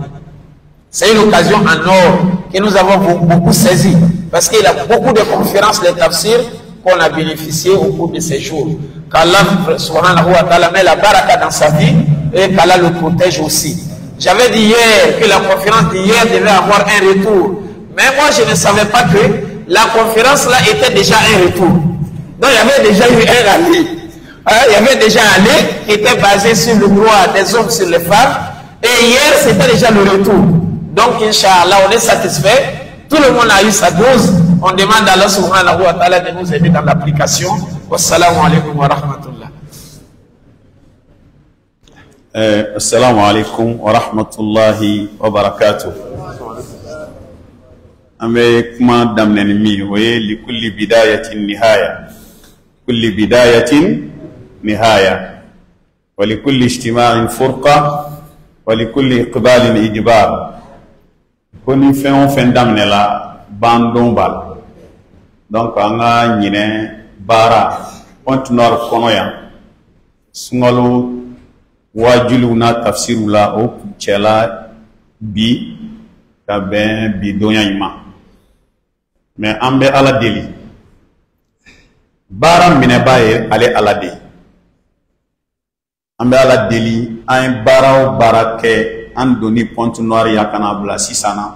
C'est une occasion en or que nous avons beaucoup saisi. Parce qu'il y a beaucoup de conférences, les tafsirs, qu'on a bénéficié au cours de ces jours. Qu'Allah subhanahu wa ta'ala met la baraka dans sa vie et qu'Allah le protège aussi. J'avais dit hier que la conférence d'hier devait avoir un retour. Mais moi, je ne savais pas que la conférence là était déjà un retour. Donc, il y avait déjà eu un aller. Il y avait déjà un aller qui était basé sur le droit des hommes sur les femmes. Et hier, c'était déjà le retour. Donc, Inch'Allah, on est satisfait. Tout le monde a eu sa dose. On demande à Allah subhanahu wa ta'ala de nous aider dans l'application. Wassalamu alaikum wa rahmatullah. Assalamu alaikum wa rahmatullahi wa barakatuh. Ame kuma damneni mi oye li kulli bidayatin nihaya. Kulli bidayatin nihaya. Wa li kulli ijtima'in furqa. Wa li kulli iqbalin ijbar. Koni fen fen damne la bandon bal. Donc anga nyine bara Pointe-Noire kono ya. Sungalo wajulu na tafsiru la o chela bi ka ben bi donya ima. Mais ambe ala deli. Bara mine baye ale ala de. Ambe ala deli ein bara o barake Andoni Pointe-Noire yakana bla sisana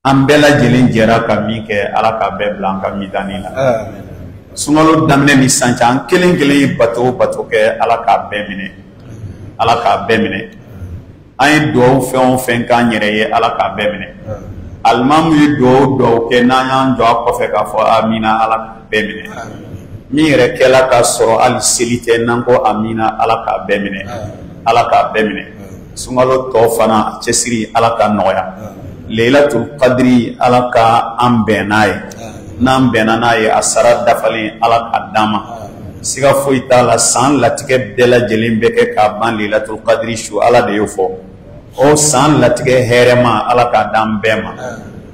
ambela jelen jera ka mi ke ala ka be blanca mi danila Sungalo damne ni sancha kelen bato ke ala ka bemine ay do fen kan yere ye ala ka bemine almam yi do ke nanyan do ko fe ka fo amina ala ka bemine mi yere kela ka soro al silite nanko amina ala ka bemine sungalo to fana cesiri ala ka noya Lailatul Qadri ala ka ambenaye nambenanaye asara dafalen ala ka dama siga foyi t'a la san latigɛ bɛɛ lajɛlen bɛ kɛ ka ban Lailatul Qadri su ala de y'o fɔ o san latigɛ hɛrɛma ala k'a d'an bɛɛ ma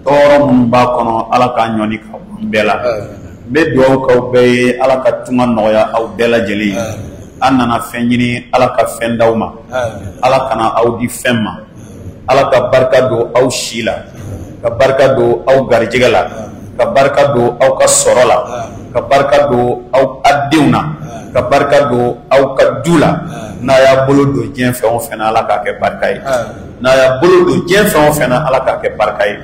tɔɔrɔ minnu b'a kɔnɔ ala k'a ɲɔni ka bɔ an bɛɛ la n bɛ dugawu k'aw bɛɛ ye ala ka tunga nɔgɔya aw bɛɛ lajɛlen ye an nana fɛn ɲini ala ka fɛn d'aw ma ala kana aw di fɛn ma ala ka barika don aw si la ka barika don aw garijɛgɛ la ka barika don aw ka sɔrɔ la ka barika don aw denw na ka barika don aw ka du la n'a y'a bolo don diɲɛ fɛn o fɛn na ala k'a kɛ barika ye n'a y'a bolo don diɲɛ fɛn o fɛn na ala k'a kɛ barika ye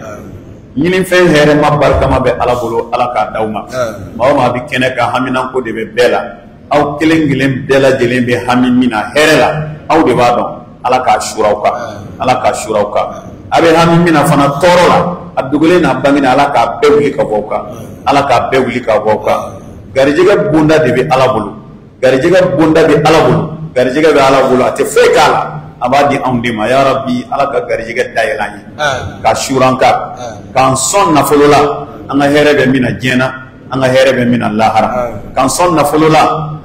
ɲinifɛn hɛrɛma barikama bɛ ala bolo ala k'a d'aw ma maa o maa bɛ kɛnɛ kan haminanko de bɛ bɛɛ la aw kelen kelen bɛɛ lajɛlen bɛ hami min na hɛrɛ la aw de b'a dɔn ala k'a sura aw kan ala k'a sura aw kan a bɛ hami min na fana tɔɔrɔ la a dogolen n'a bangena ala k'a bɛɛ wuli ka bɔ aw kan ala k'a bɛɛ wuli ka bɔ aw kan garijɛgɛ bonda de bɛ ala bolo garijɛgɛ bonda bɛ ala bolo garijɛgɛ bɛ ala bolo a tɛ foyi k'a la a b'a di anw de ma ya Rabbi ala ka garijɛgɛ dayɛlɛ an ye ka sura an kan k'an sɔn nafolo la an ka hɛrɛ bɛ min na diɲɛ na an ka hɛrɛ bɛ min na lahara k'an sɔn nafolo la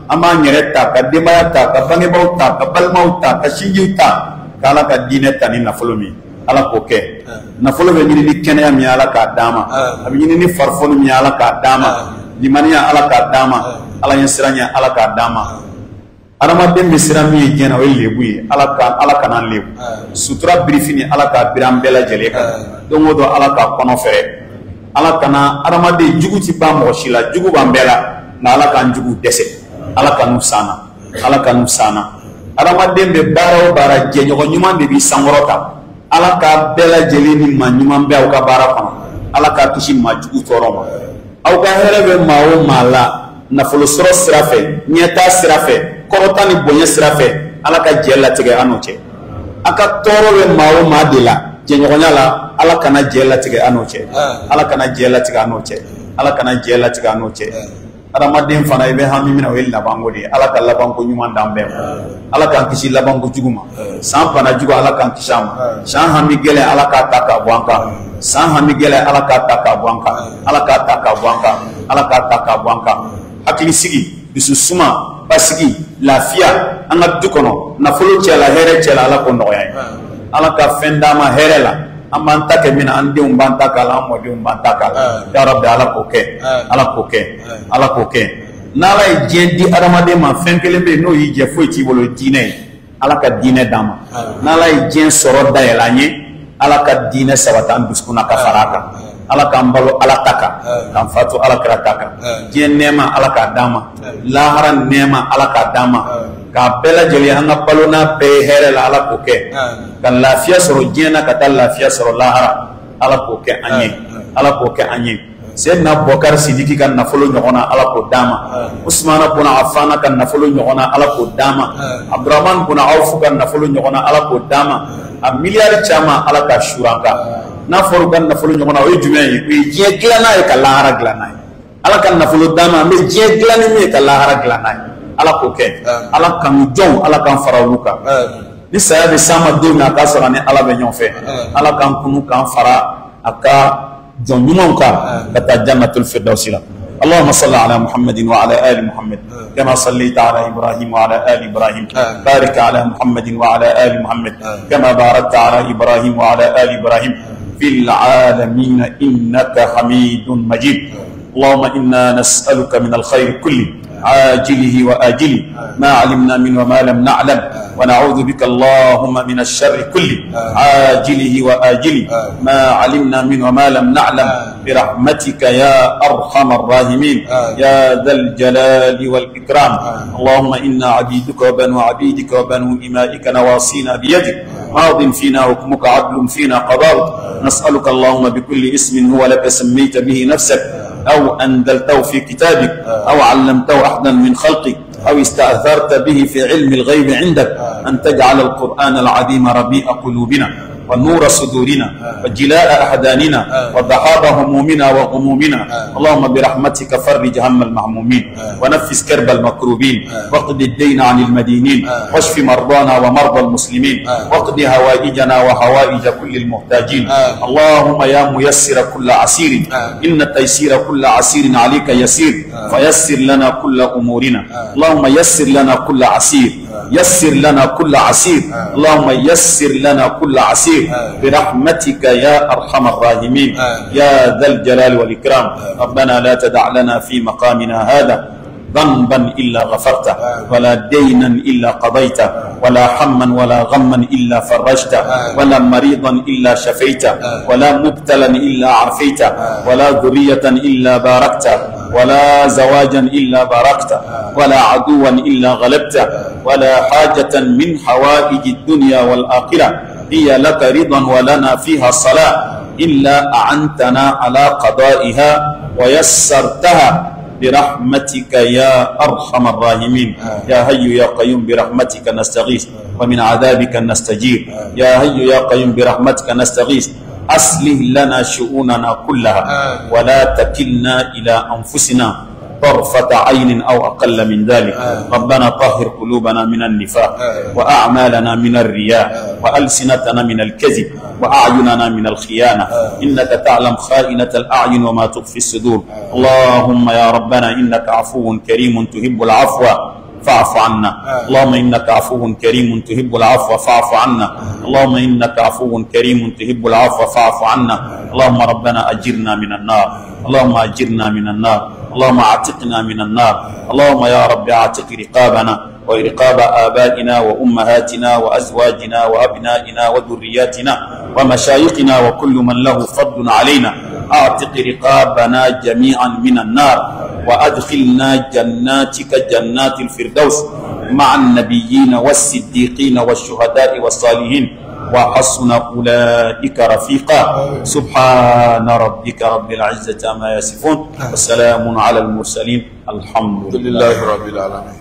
an b'an yɛrɛ ta ka denbaya ta ka bangebaaw ta ka balimaw ta ka sinjiw ta k'ala ka diinɛ ta ni nafolo min ala k'o kɛ nafolo bɛ ɲini ni kɛnɛya min ala k'a d'an ma a bɛ ɲini ni farifoni min ala k'a d'an ma limaniya ala k'a d'an ma ala ɲɛ siran ala k'a d'an ma adamaden bɛ siran min ye diɲɛ na o ye lebu ye ala kana lebu sutura birifini ala k'a biri an bɛɛ lajɛlen kan don o don ala k'a kɔnɔ fɛrɛ ala kana adamaden jugu ti ban mɔgɔ si la jugu b'an bɛɛ la nka ala k'an jugu dɛsɛ ala kan'u sanna adamaden bɛ baara o baara jɛɲɔgɔn ɲuman de b'i sankɔrɔta ala k'a bɛɛ lajɛlen ni maa ɲuman bɛ aw ka baara kɔnɔ ala k'a kisi maa jugu tɔɔrɔ ma aw ka hɛrɛ bɛ maa o maa la nafolo sɔrɔ sira fɛ ɲɛtaa sira fɛ kɔrɔta ni bonya sira fɛ ala ka jɛ latigɛ an n'o cɛ a ka tɔɔrɔ bɛ maa o maa de la jɛɲɔgɔnya la ala kana jɛ latigɛ an n'o cɛ ala kana jɛ latigɛ an n'o cɛ ala kana jɛ latigɛ an n'o cɛ adamaden fana i bɛ hami min na o ye labanko de ye ala ka labanko ɲuman d'an bɛɛ ma ala k'an kisi labanko jugu ma san bana jugu ala k'an kisi a ma san hami gɛlɛn ala k'a ta k'a bɔ an kan san hami gɛlɛn ala k'a ta k'a bɔ an kan ala k'a ta k'a bɔ an kan ala k'a ta k'a bɔ an kan hakili sigi dusu suma basigi lafiya an ka du kɔnɔ nafolo cɛ la hɛrɛ cɛ la ala k'o nɔgɔya ye ala ka fɛn d'an ma hɛrɛ la an b'an ta kɛ min na an denw b'an ta k'a la an mɔdenw b'an ta k'a la ya Rabbi ala k'o kɛ ala k'o kɛ ala k'o kɛ n'ala ye diɲɛ di adamaden ma fɛn kelen bɛ yen n'o y'i jɛ foyi t'i bolo diinɛ ye ala ka diinɛ d'an ma n'ala ye diɲɛ sɔrɔ dayɛlɛ an ye ala ka diinɛ sabati an dusukun na ka fara a kan ala k'an balo ala ta kan k'an fatu ala kira ta kan diɲɛ nɛɛma ala k'a d'an ma lahara nɛɛma ala k'a d'an ma k'a bɛɛ lajɛlen an ka balo n'a bɛɛ ye hɛrɛ la ala k'o kɛ ka lafiya sɔrɔ diɲɛ na ka taa lafiya sɔrɔ lahara ala k'o kɛ an ye ala k'o kɛ an ye Sayyidina Bukar Sidiki ka nafolo ɲɔgɔn na ala k'o d'an ma Usmana buna Affana ka nafolo ɲɔgɔn na ala k'o d'an ma Abdurrahman buna Awf ka nafolo ɲɔgɔn na ala k'o d'an ma a miliyari caman ala ka sura an kan n'a fɔra u ka nafolo ɲɔgɔn na o ye jumɛn ye o ye diɲɛ dilan n'a ye ka lahara dilan n'a ye ala ka nafolo d'an ma an bɛ diɲɛ dilan ni min ye ka lahara dilan n'a ye ala k'o kɛ ala kanu jɔnw ala k'an fara olu kan ni saya bɛ s'an ma don min a k'a sɔrɔ ni ala bɛ ɲɔgɔn fɛ ala k'an kunu k'an fara a ka jɔn ɲumanw kan ka taa jannatul firdawsi la اللهم صل على محمد وعلى آل محمد كما صليت على إبراهيم وعلى آل إبراهيم بارك على محمد وعلى آل محمد كما باركت على إبراهيم وعلى آل إبراهيم في العالمين إنك حميد مجيد اللهم إنا نسألك من الخير كله عاجله وآجله ما علمنا منه وما لم نعلم ونعوذ بك اللهم من الشر كله عاجله وآجله ما علمنا منه وما لم نعلم برحمتك يا أرحم الراحمين يا ذا الجلال والإكرام اللهم إنا عبيدك وبنو عبيدك وبنو إمائك نواصينا بيدك ماض فينا حكمك عدل فينا قضاؤك نسألك اللهم بكل اسم هو لك سميت به نفسك أو أنزلته في كتابك أو علمته أحدا من خلقك أو استأثرت به في علم الغيب عندك أن تجعل القرآن العظيم ربيع قلوبنا ونور صدورنا وجلاء أحزاننا وذهاب همومنا وغمومنا. اللهم برحمتك فرج هم المهمومين ونفس كرب المكروبين واقض الدين عن المدينين واشف مرضانا ومرضى المسلمين واقض هوائجنا وهوائج كل المحتاجين. اللهم يا ميسر كل عسير إن تيسير كل عسير عليك يسير فيسر لنا كل أمورنا. اللهم يسر لنا كل عسير يسر لنا كل عسير اللهم يسر لنا كل عسير برحمتك يا أرحم الراحمين يا ذا الجلال والإكرام. ربنا لا تدع لنا في مقامنا هذا ذنبا إلا غفرته ولا دينا إلا قضيته ولا حما ولا غما إلا فرجته ولا مريضا إلا شفيته ولا مبتلا إلا عافيته ولا ذرية إلا باركته ولا زواجا إلا باركته ولا عدوا إلا غلبته ولا حاجة من حوائج الدنيا والآخرة هي لك رضا ولنا فيها صلاة إلا أعنتنا على قضائها ويسرتها برحمتك يا أرحم الراحمين. يا حي يا قيوم برحمتك نستغيث ومن عذابك نستجير. يا حي يا قيوم برحمتك نستغيث أصلح لنا شؤوننا كلها ولا تكلنا إلى أنفسنا طرفة عين أو أقل من ذلك. ربنا طهر قلوبنا من النفاق وأعمالنا من الرياء وألسنتنا من الكذب وأعيننا من الخيانة إنك تعلم خائنة الأعين وما تخفي الصدور. اللهم يا ربنا إنك عفو كريم تحب العفو فاعف عنا. اللهم إنك عفو كريم تحب العفو فاعف عنا. اللهم إنك عفو كريم تحب العفو فاعف عنا. اللهم ربنا أجرنا من النار. اللهم أجرنا من النار. اللهم اعتقنا من النار. اللهم يا رب اعتق رقابنا ورقاب آبائنا وأمهاتنا وأزواجنا وأبنائنا وذرياتنا ومشايخنا وكل من له فضل علينا. اعتق رقابنا جميعا من النار وأدخلنا جناتك جنات الفردوس مع النبيين والصديقين والشهداء والصالحين وحسن أولئك رفيقا. سبحان ربك رب العزة عما يصفون والسلام على المرسلين الحمد لله رب العالمين.